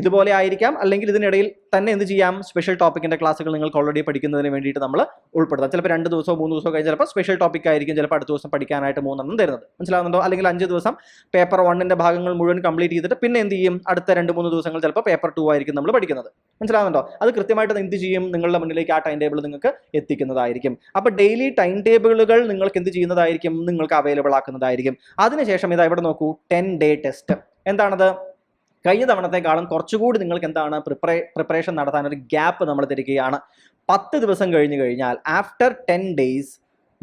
ഇതുപോലെ ആയിരിക്കാം, അല്ലെങ്കിൽ ഇതിനിടയിൽ തന്നെ എന്ത് ചെയ്യാം, സ്പെഷ്യൽ ടോപ്പിക്കിന്റെ ക്ലാസ്സുകൾ നിങ്ങൾക്ക് ഓൾറെഡി പഠിക്കുന്നതിന് വേണ്ടിയിട്ട് നമ്മൾ ഉൾപ്പെടുത്താം. ചിലപ്പോൾ 2 ദിവസമോ 3 ദിവസമോ കഴിഞ്ഞ് ചിലപ്പോൾ സ്പെഷ്യൽ ടോപ്പിക് ആയിരിക്കും, ചിലപ്പോൾ അടുത്ത ദിവസം പഠിക്കാനായിട്ട് 3 തരുന്നത്. മനസ്സിലാവുന്നുണ്ടോ? അല്ലെങ്കിൽ 5 ദിവസം പേപ്പർ 1ന്റെ ഭാഗങ്ങൾ മുഴുവൻ കംപ്ലീറ്റ് ചെയ്തിട്ട് പിന്നെ എന്ത് ചെയ്യും, അടുത്ത 2-3 ദിവസങ്ങൾ ചിലപ്പോൾ പേപ്പർ 2 ആയിരിക്കും നമ്മൾ പഠിക്കുന്നത്. മനസ്സിലാവുന്നുണ്ടോ? അത് കൃത്യമായിട്ട് എന്ത് ചെയ്യും, നിങ്ങളുടെ മുന്നിലേക്ക് ആ ടൈം ടേബിൾ നിങ്ങൾക്ക് എത്തിക്കുന്നതായിരിക്കും. അപ്പോൾ ഡെയിലി ടൈം ടേബിളുകൾ നിങ്ങൾക്ക് എന്ത് ചെയ്യുന്നതായിരിക്കും, നിങ്ങൾക്ക് അവൈലബിൾ ആക്കുന്നതായിരിക്കും. അതിനുശേഷം ഇതാ ഇവിടെ നോക്കൂ, 10-day ടെസ്റ്റ്. എന്താണത്? കഴിഞ്ഞ തവണത്തെക്കാളും കുറച്ചുകൂടി നിങ്ങൾക്ക് എന്താണ് പ്രിപ്പറേഷൻ നടത്താൻ ഒരു ഗ്യാപ്പ് നമ്മൾ തരികയാണ്. 10 ദിവസം കഴിഞ്ഞു കഴിഞ്ഞാൽ ആഫ്റ്റർ 10 days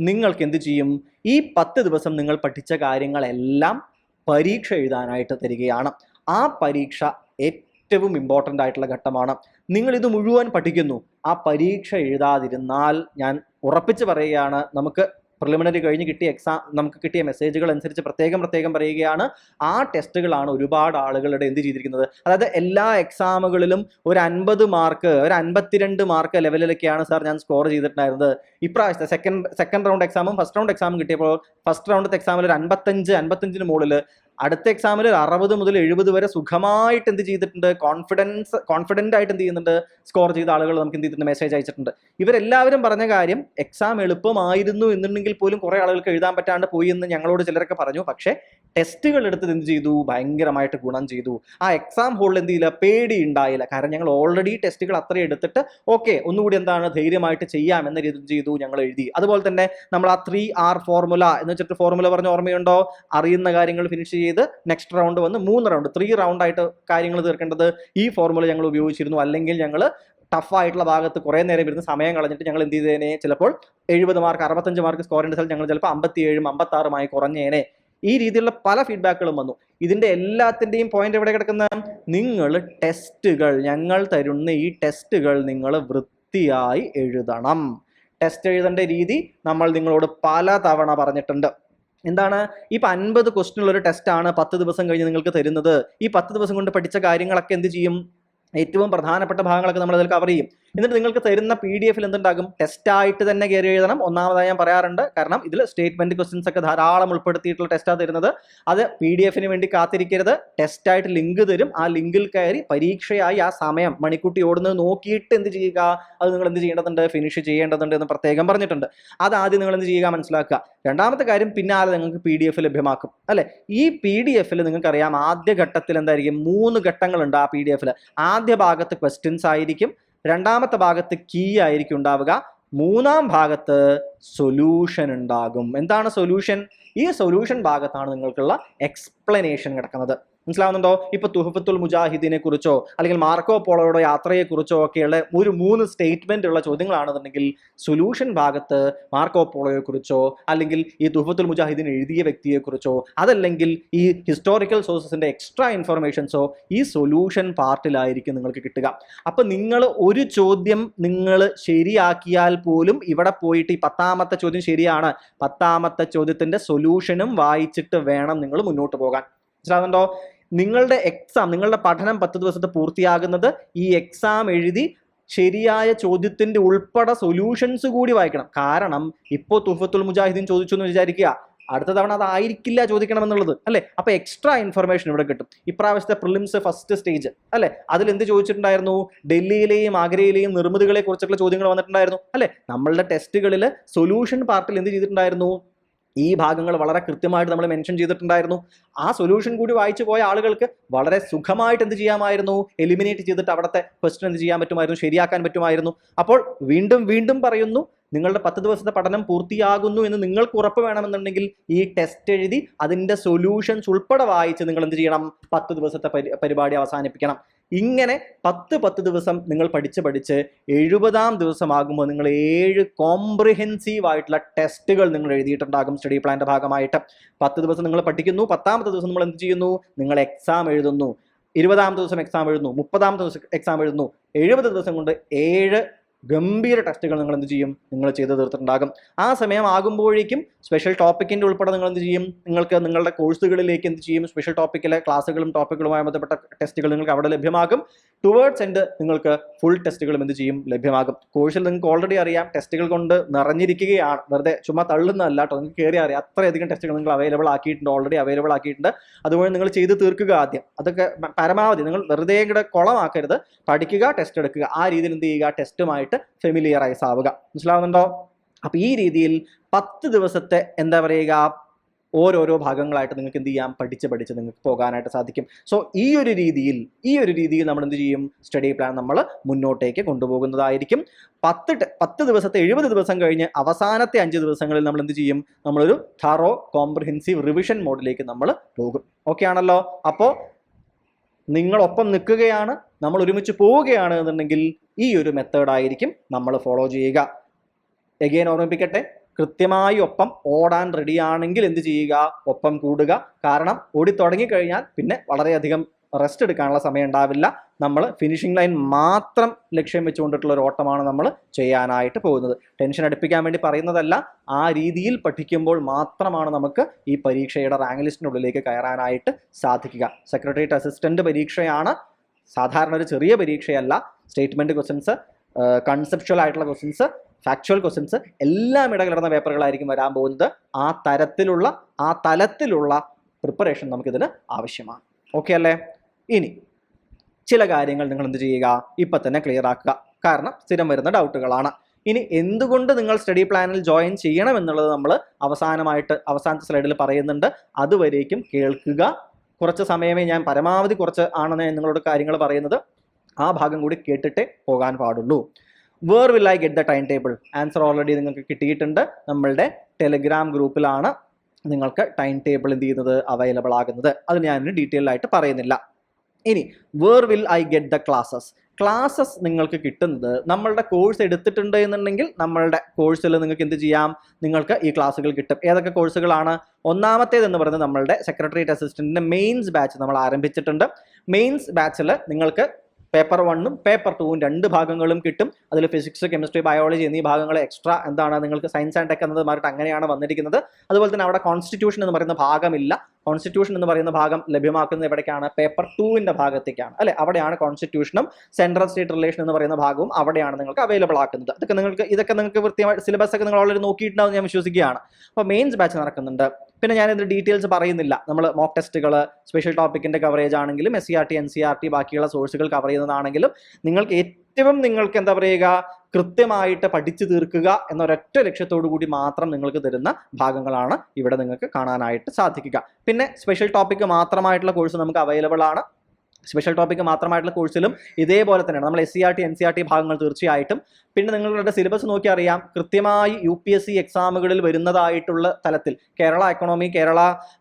നിങ്ങൾക്ക് എന്ത് ചെയ്യും, ഈ 10 ദിവസം നിങ്ങൾ പഠിച്ച കാര്യങ്ങളെല്ലാം പരീക്ഷ എഴുതാനായിട്ട് തരികയാണ്. ആ പരീക്ഷ ഏറ്റവും ഇമ്പോർട്ടൻ്റ് ആയിട്ടുള്ള ഘട്ടമാണ്. നിങ്ങൾ ഇത് മുഴുവൻ പഠിക്കുന്നു, ആ പരീക്ഷ എഴുതാതിരുന്നാൽ ഞാൻ ഉറപ്പിച്ച് പറയുകയാണ്, നമുക്ക് പ്രിലിമിനറി കഴിഞ്ഞ് കിട്ടിയ നമുക്ക് കിട്ടിയ മെസ്സേജുകൾ അനുസരിച്ച് പ്രത്യേകം പറയുകയാണ്, ആ ടെസ്റ്റുകളാണ് ഒരുപാട് ആളുകളുടെ എന്ത് ചെയ്തിരിക്കുന്നത്. അതായത് എല്ലാ എക്സാമുകളിലും ഒരു 50 മാർക്ക്, ഒരു 52 മാർക്ക് ലെവലിലൊക്കെയാണ് സാർ ഞാൻ സ്കോർ ചെയ്തിട്ടുണ്ടായിരുന്നത്. ഇപ്രാവശ്യത്തെ സെക്കൻഡ് റൗണ്ട് എക്സാമും ഫസ്റ്റ് റൗണ്ട് എക്സാമും കിട്ടിയപ്പോൾ ഫസ്റ്റ് റൗണ്ടത്തെ എക്സാമിൽ ഒരു 55-55 മുകളിൽ, അടുത്ത എക്സാമിൽ 60 മുതൽ 70 വരെ സുഖമായിട്ട് എന്ത് ചെയ്തിട്ടുണ്ട്, കോൺഫിഡൻ്റ് ആയിട്ട് എന്ത് ചെയ്യുന്നുണ്ട്, സ്കോർ ചെയ്ത ആളുകൾ നമുക്ക് എന്ത് ചെയ്തിട്ടുണ്ട്, മെസ്സേജ് അയച്ചിട്ടുണ്ട്. ഇവരെല്ലാവരും പറഞ്ഞ കാര്യം എക്സാം എളുപ്പമായിരുന്നു എന്നുണ്ടെങ്കിൽ പോലും കുറേ ആളുകൾക്ക് എഴുതാൻ പറ്റാണ്ട് പോയി എന്ന് ഞങ്ങളോട് ചിലരൊക്കെ പറഞ്ഞു. പക്ഷേ ടെസ്റ്റുകൾ എടുത്തത് എന്ത് ചെയ്തു, ഭയങ്കരമായിട്ട് ഗുണം ചെയ്തു. ആ എക്സാം ഹോളിൽ എന്ത് ചെയ്യില്ല, പേടി ഉണ്ടായില്ല. കാരണം ഞങ്ങൾ ഓൾറെഡി ടെസ്റ്റുകൾ അത്രയും എടുത്തിട്ട് ഓക്കെ ഒന്നുകൂടി എന്താണ് ധൈര്യമായിട്ട് ചെയ്യാം എന്ന രീതി ചെയ്തു, ഞങ്ങൾ എഴുതി. അതുപോലെ തന്നെ നമ്മൾ ആ 3R ഫോർമുല എന്ന് വെച്ചിട്ട് ഫോർമുല പറഞ്ഞ ഓർമ്മയുണ്ടോ, അറിയുന്ന കാര്യങ്ങൾ ഫിനിഷ് ചെയ്ത് നെക്സ്റ്റ് റൗണ്ട് വന്ന് 3 റൗണ്ട് ആയിട്ട് കാര്യങ്ങൾ തീർക്കേണ്ടത് ഈ ഫോർമുല ഞങ്ങൾ ഉപയോഗിച്ചിരുന്നു. അല്ലെങ്കിൽ ഞങ്ങൾ ടഫായിട്ടുള്ള ഭാഗത്ത് കുറേ നേരം ഇരുന്ന് സമയം കളഞ്ഞിട്ട് ഞങ്ങൾ എന്ത് ചെയ്തേനെ, ചിലപ്പോൾ 70 മാർക്ക് 65 മാർക്ക് സ്കോർ ചെയ്യേണ്ട സ്ഥലത്ത് ഞങ്ങൾ ചിലപ്പോൾ 57-56 കുറഞ്ഞേനെ. ഈ രീതിയിലുള്ള പല ഫീഡ്ബാക്കുകളും വന്നു. ഇതിൻ്റെ എല്ലാത്തിൻ്റെയും പോയിന്റ് എവിടെ കിടക്കുന്ന, നിങ്ങൾ ടെസ്റ്റുകൾ, ഞങ്ങൾ തരുന്ന ഈ ടെസ്റ്റുകൾ നിങ്ങൾ വൃത്തിയായി എഴുതണം. ടെസ്റ്റ് എഴുതേണ്ട രീതി നമ്മൾ നിങ്ങളോട് പല തവണ പറഞ്ഞിട്ടുണ്ട്. എന്താണ്, ഇപ്പം 50 ക്വസ്റ്റ്യനുള്ള ഒരു ടെസ്റ്റാണ് 10 ദിവസം കഴിഞ്ഞ് നിങ്ങൾക്ക് തരുന്നത്. ഈ 10 ദിവസം കൊണ്ട് പഠിച്ച കാര്യങ്ങളൊക്കെ എന്ത് ചെയ്യും, ഏറ്റവും പ്രധാനപ്പെട്ട ഭാഗങ്ങളൊക്കെ നമ്മൾ അതിൽ കവർ ചെയ്യും. എന്നിട്ട് നിങ്ങൾക്ക് തരുന്ന PDF-ൽ എന്തുണ്ടാകും, ടെസ്റ്റായിട്ട് തന്നെ കയറി എഴുതണം. ഒന്നാമതായി ഞാൻ പറയാറുണ്ട്, കാരണം ഇതിൽ സ്റ്റേറ്റ്മെന്റ് ക്വസ്റ്റ്യൻസ് ഒക്കെ ധാരാളം ഉൾപ്പെടുത്തിയിട്ടുള്ള ടെസ്റ്റാണ് തരുന്നത്. അത് PDF-ന് വേണ്ടി കാത്തിരിക്കരുത്, ടെസ്റ്റായിട്ട് ലിങ്ക് തരും. ആ ലിങ്കിൽ കയറി പരീക്ഷയായി ആ സമയം മണിക്കൂട്ടി ഓടുന്നത് നോക്കിയിട്ട് എന്ത് ചെയ്യുക, അത് നിങ്ങൾ എന്ത് ചെയ്യേണ്ടതുണ്ട്, ഫിനിഷ് ചെയ്യേണ്ടതുണ്ട് എന്ന് പ്രത്യേകം പറഞ്ഞിട്ടുണ്ട്. അതാദ്യം നിങ്ങൾ എന്ത് ചെയ്യുക, മനസ്സിലാക്കുക. രണ്ടാമത്തെ കാര്യം, പിന്നാലെ നിങ്ങൾക്ക് PDF ലഭ്യമാക്കും അല്ലെ. ഈ PDF-ൽ നിങ്ങൾക്കറിയാം ആദ്യ ഘട്ടത്തിൽ എന്തായിരിക്കും, 3 ഘട്ടങ്ങളുണ്ട് ആ PDF-ൽ. ആദ്യ ഭാഗത്ത് ക്വസ്റ്റ്യൻസ് ആയിരിക്കും, രണ്ടാമത്തെ ഭാഗത്ത് കീ ആയിരിക്കും ഉണ്ടാവുക, മൂന്നാം ഭാഗത്ത് സൊല്യൂഷൻ ഉണ്ടാകും. എന്താണ് സൊല്യൂഷൻ? ഈ സൊല്യൂഷൻ ഭാഗത്താണ് നിങ്ങൾക്കുള്ള എക്സ്പ്ലനേഷൻ കിടക്കുന്നത്. മനസ്സിലാവുന്നുണ്ടോ? ഇപ്പൊ തുഹഫത്തുൽ മുജാഹിദിനെ കുറിച്ചോ അല്ലെങ്കിൽ മാർക്കോ പോളോയുടെ യാത്രയെക്കുറിച്ചോ ഒക്കെയുള്ള ഒരു 3 സ്റ്റേറ്റ്മെന്റ് ഉള്ള ചോദ്യങ്ങളാണെന്നുണ്ടെങ്കിൽ സൊല്യൂഷൻ ഭാഗത്ത് മാർക്കോ പോളോയെ കുറിച്ചോ അല്ലെങ്കിൽ ഈ തുഹഫത്തുൽ മുജാഹിദിൻ എഴുതിയ വ്യക്തിയെക്കുറിച്ചോ അതല്ലെങ്കിൽ ഈ ഹിസ്റ്റോറിക്കൽ സോഴ്സസിന്റെ എക്സ്ട്രാ ഇൻഫർമേഷൻസോ ഈ സൊല്യൂഷൻ പാർട്ടിലായിരിക്കും നിങ്ങൾക്ക് കിട്ടുക. അപ്പൊ നിങ്ങൾ ഒരു ചോദ്യം നിങ്ങൾ ശരിയാക്കിയാൽ പോലും ഇവിടെ പോയിട്ട് ഈ 10ാമത്തെ ചോദ്യം ശരിയാണ്, 10ാമത്തെ ചോദ്യത്തിന്റെ സൊല്യൂഷനും വായിച്ചിട്ട് വേണം നിങ്ങൾ മുന്നോട്ട് പോകാൻ. മനസ്സിലാവുന്നുണ്ടോ? നിങ്ങളുടെ എക്സാം, നിങ്ങളുടെ പഠനം 10 ദിവസത്തെ പൂർത്തിയാകുന്നത് ഈ എക്സാം എഴുതി ശരിയായ ചോദ്യത്തിന്റെ ഉൾപ്പെടെ സൊല്യൂഷൻസ് കൂടി വായിക്കണം. കാരണം ഇപ്പോൾ തുഹഫത്തുൽ മുജാഹിദീൻ ചോദിച്ചു എന്ന് വിചാരിക്കുക, അടുത്ത തവണ അതായിരിക്കില്ല ചോദിക്കണം എന്നുള്ളത് അല്ലെ. അപ്പൊ എക്സ്ട്രാ ഇൻഫർമേഷൻ ഇവിടെ കിട്ടും. ഇപ്രാവശ്യത്തെ പ്രിലിംസ് ഫസ്റ്റ് സ്റ്റേജ് അല്ലെ, അതിൽ എന്ത് ചോദിച്ചിട്ടുണ്ടായിരുന്നു? ഡൽഹിയിലെയും ആഗ്രയിലെയും നിർമ്മിതികളെ കുറിച്ചുള്ള ചോദ്യങ്ങൾ വന്നിട്ടുണ്ടായിരുന്നു അല്ലെ. നമ്മളുടെ ടെസ്റ്റുകളിൽ സൊല്യൂഷൻ പാർട്ടിൽ എന്ത് ചെയ്തിട്ടുണ്ടായിരുന്നു? ഈ ഭാഗങ്ങൾ വളരെ കൃത്യമായിട്ട് നമ്മൾ മെൻഷൻ ചെയ്തിട്ടുണ്ടായിരുന്നു. ആ സൊല്യൂഷൻ കൂടി വായിച്ചു പോയ ആളുകൾക്ക് വളരെ സുഖമായിട്ട് എന്ത് ചെയ്യാമായിരുന്നു? എലിമിനേറ്റ് ചെയ്തിട്ട് അവിടുത്തെ ക്വസ്റ്റ്യൻ എന്ത് ചെയ്യാൻ പറ്റുമായിരുന്നു? ശരിയാക്കാൻ പറ്റുമായിരുന്നു. അപ്പോൾ വീണ്ടും വീണ്ടും പറയുന്നു, നിങ്ങളുടെ 10 ദിവസത്തെ പഠനം പൂർത്തിയാകുന്നു എന്ന് നിങ്ങൾക്ക് ഉറപ്പ് വേണമെന്നുണ്ടെങ്കിൽ ഈ ടെസ്റ്റ് എഴുതി അതിന്റെ സൊല്യൂഷൻസ് ഉൾപ്പെടെ വായിച്ച് നിങ്ങൾ എന്ത് ചെയ്യണം? 10 ദിവസത്തെ പരിപാടി അവസാനിപ്പിക്കണം. ഇങ്ങനെ 10 ദിവസം നിങ്ങൾ പഠിച്ച് 70ാം ദിവസമാകുമ്പോൾ നിങ്ങൾ 7 കോംപ്രിഹെൻസീവ് ആയിട്ടുള്ള ടെസ്റ്റുകൾ നിങ്ങൾ എഴുതിയിട്ടുണ്ടാകും സ്റ്റഡി പ്ലാന്റെ ഭാഗമായിട്ട്. 10 ദിവസം നിങ്ങൾ പഠിക്കുന്നു, 10ാമത്തെ ദിവസം നമ്മൾ എന്ത് ചെയ്യുന്നു? നിങ്ങൾ എക്സാം എഴുതുന്നു. 20ാമത്തെ ദിവസം എക്സാം എഴുതുന്നു, 30ാമത്തെ ദിവസം എക്സാം എഴുതുന്നു. 70 ദിവസം കൊണ്ട് 7 ഗംഭീര ടെസ്റ്റുകൾ നിങ്ങൾ എന്ത് ചെയ്യും? നിങ്ങൾ ചെയ്ത് തീർത്തിട്ടുണ്ടാകും. ആ സമയം ആകുമ്പോഴേക്കും സ്പെഷ്യൽ ടോപ്പിക്കിന്റെ ഉൾപ്പെടെ നിങ്ങൾ എന്ത് ചെയ്യും? നിങ്ങൾക്ക് നിങ്ങളുടെ കോഴ്സുകളിലേക്ക് എന്ത് ചെയ്യും? സ്പെഷ്യൽ ടോപ്പിക്കിലെ ക്ലാസ്സുകളും ടോപ്പിക്കുകളുമായി ബന്ധപ്പെട്ട ടെസ്റ്റുകൾ നിങ്ങൾക്ക് അവിടെ ലഭ്യമാകും. ടുവേർഡ്സ് എൻഡ് നിങ്ങൾക്ക് ഫുൾ ടെസ്റ്റുകളും എന്ത് ചെയ്യും? ലഭ്യമാകും. കോഴ്സിൽ നിങ്ങൾക്ക് ഓൾറെഡി അറിയാം, ടെസ്റ്റുകൾ കൊണ്ട് നിറഞ്ഞിരിക്കുകയാണ്. വെറുതെ ചുമ്മാ തള്ളുന്നതല്ല കേട്ടോ, നിങ്ങൾക്ക് കയറി അറിയാം. അത്രയധികം ടെസ്റ്റുകൾ നിങ്ങൾ അവൈലബിൾ ആക്കിയിട്ടുണ്ട്, ഓൾറെഡി അവൈലബിൾ ആക്കിയിട്ടുണ്ട്. അതുപോലെ നിങ്ങൾ ചെയ്ത് തീർക്കുക ആദ്യം. അതൊക്കെ പരമാവധി നിങ്ങൾ വെറുതെ കൂടെ കുളമാക്കരുത്. പഠിക്കുക, ടെസ്റ്റ് എടുക്കുക. ആ രീതിയിൽ എന്ത് ചെയ്യുക? ടെസ്റ്റുമായിട്ട് ഫെമിലിയറൈസ് ആവുക. മനസ്സിലാവുന്നുണ്ടോ? അപ്പൊ ഈ രീതിയിൽ 10 ദിവസത്തെ എന്താ പറയുക, ഓരോരോ ഭാഗങ്ങളായിട്ട് നിങ്ങൾക്ക് എന്ത് ചെയ്യാം? പഠിച്ച് നിങ്ങൾക്ക് പോകാനായിട്ട് സാധിക്കും. സോ ഈ ഒരു രീതിയിൽ നമ്മൾ എന്ത് ചെയ്യും? സ്റ്റഡി പ്ലാൻ നമ്മൾ മുന്നോട്ടേക്ക് കൊണ്ടുപോകുന്നതായിരിക്കും. 10 ദിവസത്തെ 70 ദിവസം കഴിഞ്ഞ് അവസാനത്തെ 5 ദിവസങ്ങളിൽ നമ്മൾ എന്ത് ചെയ്യും? നമ്മളൊരു തറോ കോംപ്രിഹെൻസീവ് റിവിഷൻ മോഡിലേക്ക് നമ്മൾ പോകും. ഓക്കെ ആണല്ലോ? അപ്പോൾ നിങ്ങളൊപ്പം നിൽക്കുകയാണ്, നമ്മൾ ഒരുമിച്ച് പോവുകയാണ് എന്നുണ്ടെങ്കിൽ ഈ ഒരു മെത്തേഡായിരിക്കും നമ്മൾ ഫോളോ ചെയ്യുക. എഗെയിൻ ഓർമ്മിപ്പിക്കട്ടെ, കൃത്യമായി ഒപ്പം ഓടാൻ റെഡിയാണെങ്കിൽ എന്ത് ചെയ്യുക? ഒപ്പം കൂടുക. കാരണം ഓടി തുടങ്ങിക്കഴിഞ്ഞാൽ പിന്നെ വളരെയധികം റെസ്റ്റ് എടുക്കാനുള്ള സമയം ഉണ്ടാവില്ല. നമ്മൾ ഫിനിഷിംഗ് ലൈൻ മാത്രം ലക്ഷ്യം വെച്ചുകൊണ്ടിട്ടുള്ള ഒരു ഓട്ടമാണ് നമ്മൾ ചെയ്യാനായിട്ട് പോകുന്നത്. ടെൻഷൻ അടുപ്പിക്കാൻ വേണ്ടി പറയുന്നതല്ല, ആ രീതിയിൽ പഠിക്കുമ്പോൾ മാത്രമാണ് നമുക്ക് ഈ പരീക്ഷയുടെ റാങ്ക് ലിസ്റ്റിനുള്ളിലേക്ക് കയറാനായിട്ട് സാധിക്കുക. സെക്രട്ടേറിയറ്റ് അസിസ്റ്റന്റ് പരീക്ഷയാണ്, സാധാരണ ഒരു ചെറിയ പരീക്ഷയല്ല. സ്റ്റേറ്റ്മെന്റ് ക്വസ്റ്റ്യൻസ്, കൺസെപ്ച്വൽ ആയിട്ടുള്ള ക്വസ്റ്റ്യൻസ്, ഫാക്ച്വൽ ക്വസ്റ്റ്യൻസ് എല്ലാം ഇടകലർന്ന പേപ്പറുകളായിരിക്കും വരാൻ പോകുന്നത്. ആ തലത്തിലുള്ള പ്രിപ്പറേഷൻ നമുക്കിതിന് ആവശ്യമാണ്. ഓക്കെ അല്ലേ? ഇനി ചില കാര്യങ്ങൾ നിങ്ങൾ എന്ത് ചെയ്യുക? ഇപ്പം തന്നെ ക്ലിയർ ആക്കുക. കാരണം സ്ഥിരം വരുന്ന ഡൗട്ടുകളാണ്. ഇനി എന്തുകൊണ്ട് നിങ്ങൾ സ്റ്റഡി പ്ലാനിൽ ജോയിൻ ചെയ്യണം എന്നുള്ളത് നമ്മൾ അവസാനത്തെ സ്ലൈഡിൽ പറയുന്നുണ്ട്. അതുവരേക്കും കേൾക്കുക. കുറച്ച് സമയമേ ഞാൻ പരമാവധി കുറച്ച് ആണെന്ന് ഞാൻ നിങ്ങളോട് കാര്യങ്ങൾ പറയുന്നത്. ആ ഭാഗം കൂടി കേട്ടിട്ടേ പോകാൻ പാടുള്ളൂ. Where will I get the time table? Answer already നിങ്ങൾക്ക് കിട്ടിയിട്ടുണ്ട്. നമ്മളുടെ ടെലിഗ്രാം ഗ്രൂപ്പിലാണ് നിങ്ങൾക്ക് ടൈം ടേബിൾ എന്ത് ചെയ്യുന്നത്? അവൈലബിൾ ആകുന്നത്. അത് ഞാൻ ഡീറ്റെയിൽ ആയിട്ട് പറയുന്നില്ല. ഇനി where will I get the classes നിങ്ങൾക്ക് കിട്ടുന്നത്, നമ്മളുടെ കോഴ്സ് എടുത്തിട്ടുണ്ട് എന്നുണ്ടെങ്കിൽ നമ്മളുടെ കോഴ്സിൽ നിങ്ങൾക്ക് എന്ത് ചെയ്യാം? നിങ്ങൾക്ക് ഈ ക്ലാസ്സുകൾ കിട്ടും. ഏതൊക്കെ കോഴ്സുകളാണ്? ഒന്നാമത്തേതെന്ന് പറയുന്നത് നമ്മളുടെ സെക്രട്ടേറിയറ്റ് അസിസ്റ്റന്റിന്റെ മെയിൻസ് ബാച്ച് നമ്മൾ ആരംഭിച്ചിട്ടുണ്ട്. മെയിൻസ് ബാച്ചിൽ നിങ്ങൾക്ക് പേപ്പർ 1ഉം പേപ്പർ 2ഉം 2 ഭാഗങ്ങളും കിട്ടും. അതിൽ ഫിസിക്സ്, കെമിസ്ട്രി, ബയോളജി എന്നീ ഭാഗങ്ങൾ എക്സ്ട്രാ എന്താണ് നിങ്ങൾക്ക് സയൻസ് ആൻഡ് ടെക് എന്നത് മാറിയിട്ട് അങ്ങനെയാണ് വന്നിരിക്കുന്നത്. അതുപോലെ തന്നെ അവിടെ കോൺസ്റ്റിറ്റ്യൂഷൻ എന്ന് പറയുന്ന ഭാഗമില്ല. കോൺസ്റ്റിറ്റ്യൂഷൻ എന്ന് പറയുന്ന ഭാഗം ലഭ്യമാക്കുന്നത് എവിടേക്കാണ്? പേപ്പർ 2ന്റെ ഭാഗത്തേക്കാണ് അല്ലെ. അവിടെയാണ് കോൺസ്റ്റിറ്റ്യൂഷനും സെൻട്രൽ സ്റ്റേറ്റ് റിലേഷൻ എന്ന് പറയുന്ന ഭാഗവും അവിടെയാണ് നിങ്ങൾക്ക് അവൈലബിൾ ആക്കുന്നത്. ഇതൊക്കെ നിങ്ങൾക്ക് കൃത്യമായിട്ട് സിലബസ് ഒക്കെ നിങ്ങൾ ഓൾറെഡി നോക്കിയിട്ടുണ്ടാവും ഞാൻ വിശ്വസിക്കുകയാണ്. അപ്പോൾ മെയിൻസ് ബാച്ച് നടക്കുന്നുണ്ട്. പിന്നെ ഞാനിത് ഡീറ്റെയിൽസ് പറയുന്നില്ല. നമ്മൾ മോക്ക് ടെസ്റ്റുകൾ, സ്പെഷ്യൽ ടോപ്പിക്കിന്റെ കവറേജ് ആണെങ്കിലും SCRT, NCRT ബാക്കിയുള്ള സോഴ്സുകൾ കവർ ചെയ്യുന്നതാണെങ്കിലും നിങ്ങൾക്ക് എന്താ പറയുക, കൃത്യമായിട്ട് പഠിച്ചു തീർക്കുക എന്നൊരൊറ്റ ലക്ഷ്യത്തോടു കൂടി മാത്രം നിങ്ങൾക്ക് തരുന്ന ഭാഗങ്ങളാണ് ഇവിടെ നിങ്ങൾക്ക് കാണാനായിട്ട് സാധിക്കുക. പിന്നെ സ്പെഷ്യൽ ടോപ്പിക്ക് മാത്രമായിട്ടുള്ള കോഴ്സ് നമുക്ക് അവൈലബിൾ ആണ്. സ്പെഷ്യൽ ടോപ്പിക്ക് മാത്രമായിട്ടുള്ള കോഴ്സിലും ഇതേപോലെ തന്നെയാണ്. നമ്മൾ SCERT NCERT ഭാഗങ്ങൾ തീർച്ചയായിട്ടും. പിന്നെ നിങ്ങളുടെ സിലബസ് നോക്കി അറിയാം, കൃത്യമായി UPSC എക്സാമുകളിൽ വരുന്നതായിട്ടുള്ള തലത്തിൽ Kerala economy, Kerala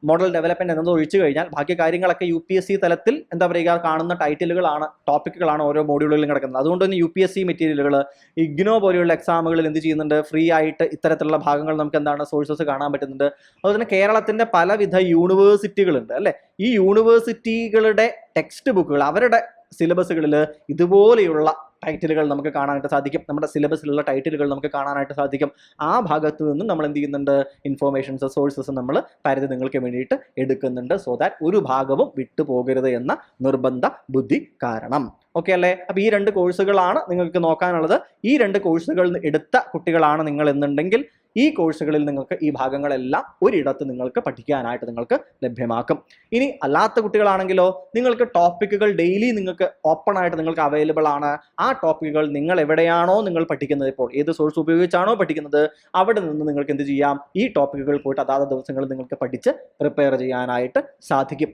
model development എന്നത് ഒഴിച്ചു കഴിഞ്ഞാൽ ബാക്കി കാര്യങ്ങളൊക്കെ UPSC തലത്തിൽ എന്താ പറയുക കാണുന്ന ടൈറ്റിലുകളാണ്, ടോപ്പിക്കുകളാണ് ഓരോ മോഡ്യൂളുകളിലും കിടക്കുന്നത്. അതുകൊണ്ട് തന്നെ UPSC മെറ്റീരിയലുകൾ ഇഗ്നോ പോലെയുള്ള എക്സാമുകളിൽ എന്ത് ചെയ്യുന്നുണ്ട്, ഫ്രീ ആയിട്ട് ഇത്തരത്തിലുള്ള ഭാഗങ്ങൾ നമുക്ക് എന്താണ് സോഴ്സസ് കാണാൻ പറ്റുന്നുണ്ട്. അതുപോലെ തന്നെ കേരളത്തിന്റെ പലവിധ യൂണിവേഴ്സിറ്റികളുണ്ട് അല്ലെ, ഈ യൂണിവേഴ്സിറ്റികളുടെ ടെക്സ്റ്റ് ബുക്കുകൾ, അവരുടെ സിലബസുകളിൽ ഇതുപോലെയുള്ള ടൈറ്റിലുകൾ നമുക്ക് കാണാനായിട്ട് സാധിക്കും. നമ്മുടെ സിലബസിലുള്ള ടൈറ്റിലുകൾ നമുക്ക് കാണാനായിട്ട് സാധിക്കും. ആ ഭാഗത്ത് നിന്നും നമ്മൾ എന്ത് ചെയ്യുന്നുണ്ട്, ഇൻഫോർമേഷൻസ്, സോഴ്സസ് നമ്മൾ പരിധി നിങ്ങൾക്ക് വേണ്ടിയിട്ട് എടുക്കുന്നുണ്ട്. സോ ദാറ്റ് ഒരു ഭാഗവും വിട്ടുപോകരുത് എന്ന നിർബന്ധ ബുദ്ധി കാരണം. ഓക്കെ അല്ലേ? അപ്പോൾ ഈ 2 കോഴ്സുകളാണ് നിങ്ങൾക്ക് നോക്കാനുള്ളത്. ഈ 2 കോഴ്സുകൾ എടുത്ത കുട്ടികളാണ് നിങ്ങൾ എന്നുണ്ടെങ്കിൽ ഈ കോഴ്സുകളിൽ നിങ്ങൾക്ക് ഈ ഭാഗങ്ങളെല്ലാം ഒരിടത്ത് നിങ്ങൾക്ക് പഠിക്കാനായിട്ട് നിങ്ങൾക്ക് ലഭ്യമാക്കും. ഇനി അല്ലാത്ത കുട്ടികളാണെങ്കിലോ നിങ്ങൾക്ക് ടോപ്പിക്കുകൾ ഡെയിലി നിങ്ങൾക്ക് ഓപ്പൺ ആയിട്ട് നിങ്ങൾക്ക് അവൈലബിൾ ആണ്. ആ ടോപ്പിക്കുകൾ നിങ്ങൾ എവിടെയാണോ നിങ്ങൾ പഠിക്കുന്നത്, ഇപ്പോൾ ഏത് സോഴ്സ് ഉപയോഗിച്ചാണോ പഠിക്കുന്നത്, അവിടെ നിന്ന് നിങ്ങൾക്ക് എന്ത് ചെയ്യാം, ഈ ടോപ്പിക്കുകൾ പോയിട്ട് അതാത് ദിവസങ്ങളിൽ നിങ്ങൾക്ക് പഠിച്ച് പ്രിപ്പയർ ചെയ്യാനായിട്ട് സാധിക്കും.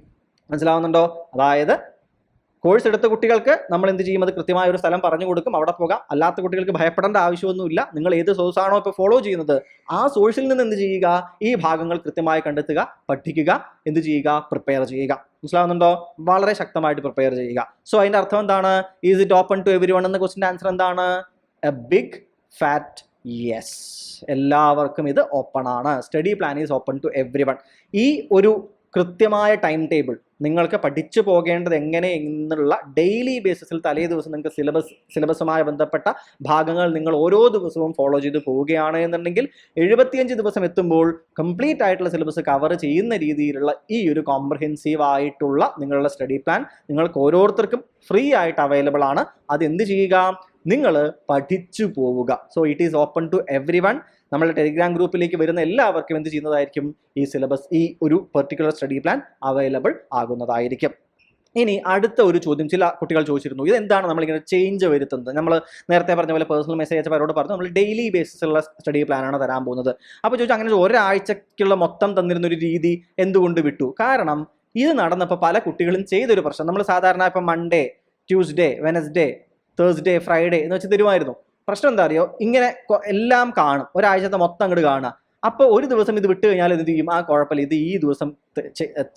മനസ്സിലാവുന്നുണ്ടോ? അതായത് കോഴ്സ് എടുത്ത കുട്ടികൾക്ക് നമ്മൾ എന്ത് ചെയ്യും, അത് കൃത്യമായ ഒരു സ്ഥലം പറഞ്ഞു കൊടുക്കും, അവിടെ പോകാം. അല്ലാത്ത കുട്ടികൾക്ക് ഭയപ്പെടേണ്ട ആവശ്യമൊന്നുമില്ല. നിങ്ങൾ ഏത് സോഴ്സ് ആണോ ഇപ്പോൾ ഫോളോ ചെയ്യുന്നത്, ആ സോഴ്സിൽ നിന്ന് എന്ത് ചെയ്യുക, ഈ ഭാഗങ്ങൾ കൃത്യമായി കണ്ടെത്തുക, പഠിക്കുക, എന്ത് ചെയ്യുക, പ്രിപ്പയർ ചെയ്യുക. മനസ്സിലാവുന്നുണ്ടോ? വളരെ ശക്തമായിട്ട് പ്രിപ്പയർ ചെയ്യുക. സോ അതിന്റെ അർത്ഥം എന്താണ്? Is it open to everyone എന്ന ക്വസ്റ്റിന്റെ ആൻസർ എന്താണ്? A big fat yes. എല്ലാവർക്കും ഇത് ഓപ്പൺ ആണ്. Study plan is open to everyone. ഈ ഒരു കൃത്യമായ ടൈം ടേബിൾ നിങ്ങൾക്ക് പഠിച്ചു പോകേണ്ടത് എങ്ങനെ എന്നുള്ള ഡെയിലി ബേസിസിൽ തലേ ദിവസം നിങ്ങൾക്ക് സിലബസുമായി ബന്ധപ്പെട്ട ഭാഗങ്ങൾ നിങ്ങൾ ഓരോ ദിവസവും ഫോളോ ചെയ്ത് പോവുകയാണ് എന്നുണ്ടെങ്കിൽ 75 ദിവസം എത്തുമ്പോൾ കംപ്ലീറ്റ് ആയിട്ടുള്ള സിലബസ് കവർ ചെയ്യുന്ന രീതിയിലുള്ള ഈ ഒരു കോംപ്രഹെൻസീവ് ആയിട്ടുള്ള നിങ്ങളുടെ സ്റ്റഡി പ്ലാൻ നിങ്ങൾക്ക് ഓരോരുത്തർക്കും ഫ്രീ ആയിട്ട് അവൈലബിൾ ആണ്. അത് എന്ത് ചെയ്യുക, നിങ്ങൾ പഠിച്ചു പോവുക. So it is open to everyone. നമ്മുടെ ടെലിഗ്രാം ഗ്രൂപ്പിലേക്ക് വരുന്ന എല്ലാവർക്കും എന്ത് ചെയ്യുന്നതായിരിക്കും, ഈ സിലബസ്, ഈ ഒരു പെർട്ടിക്കുലർ സ്റ്റഡി പ്ലാൻ അവൈലബിൾ ആകുന്നതായിരിക്കും. ഇനി അടുത്ത ഒരു ചോദ്യം ചില കുട്ടികൾ ചോദിച്ചിരുന്നു, ഇതെന്താണ് നമ്മളിങ്ങനെ ചേഞ്ച് വരുത്തുന്നത്? നമ്മൾ നേരത്തെ പറഞ്ഞ പോലെ പേഴ്സണൽ മെസ്സേജ് അയച്ചവരോട് പറഞ്ഞു നമ്മൾ ഡെയിലി ബേസിസുള്ള സ്റ്റഡി പ്ലാനാണ് തരാൻ പോകുന്നത്. അപ്പോൾ ചോദിച്ചാൽ അങ്ങനെ ഒരാഴ്ചക്കുള്ള മൊത്തം തന്നിരുന്ന ഒരു രീതി എന്തുകൊണ്ട് വിട്ടു? കാരണം ഇത് നടന്നപ്പോൾ പല കുട്ടികളും ചെയ്തൊരു പ്രശ്നം, നമ്മൾ സാധാരണ ഇപ്പം Monday, Tuesday, Wednesday, Thursday, Friday എന്ന് വെച്ച് തരുമായിരുന്നു. പ്രശ്നം എന്താ അറിയോ, ഇങ്ങനെ എല്ലാം കാണും, ഒരാഴ്ചത്തെ മൊത്തം അങ്ങോട്ട് കാണുക. അപ്പോൾ ഒരു ദിവസം ഇത് വിട്ട് കഴിഞ്ഞാൽ എന്ത് ചെയ്യും, ആ കുഴപ്പമില്ല, ഇത് ഈ ദിവസം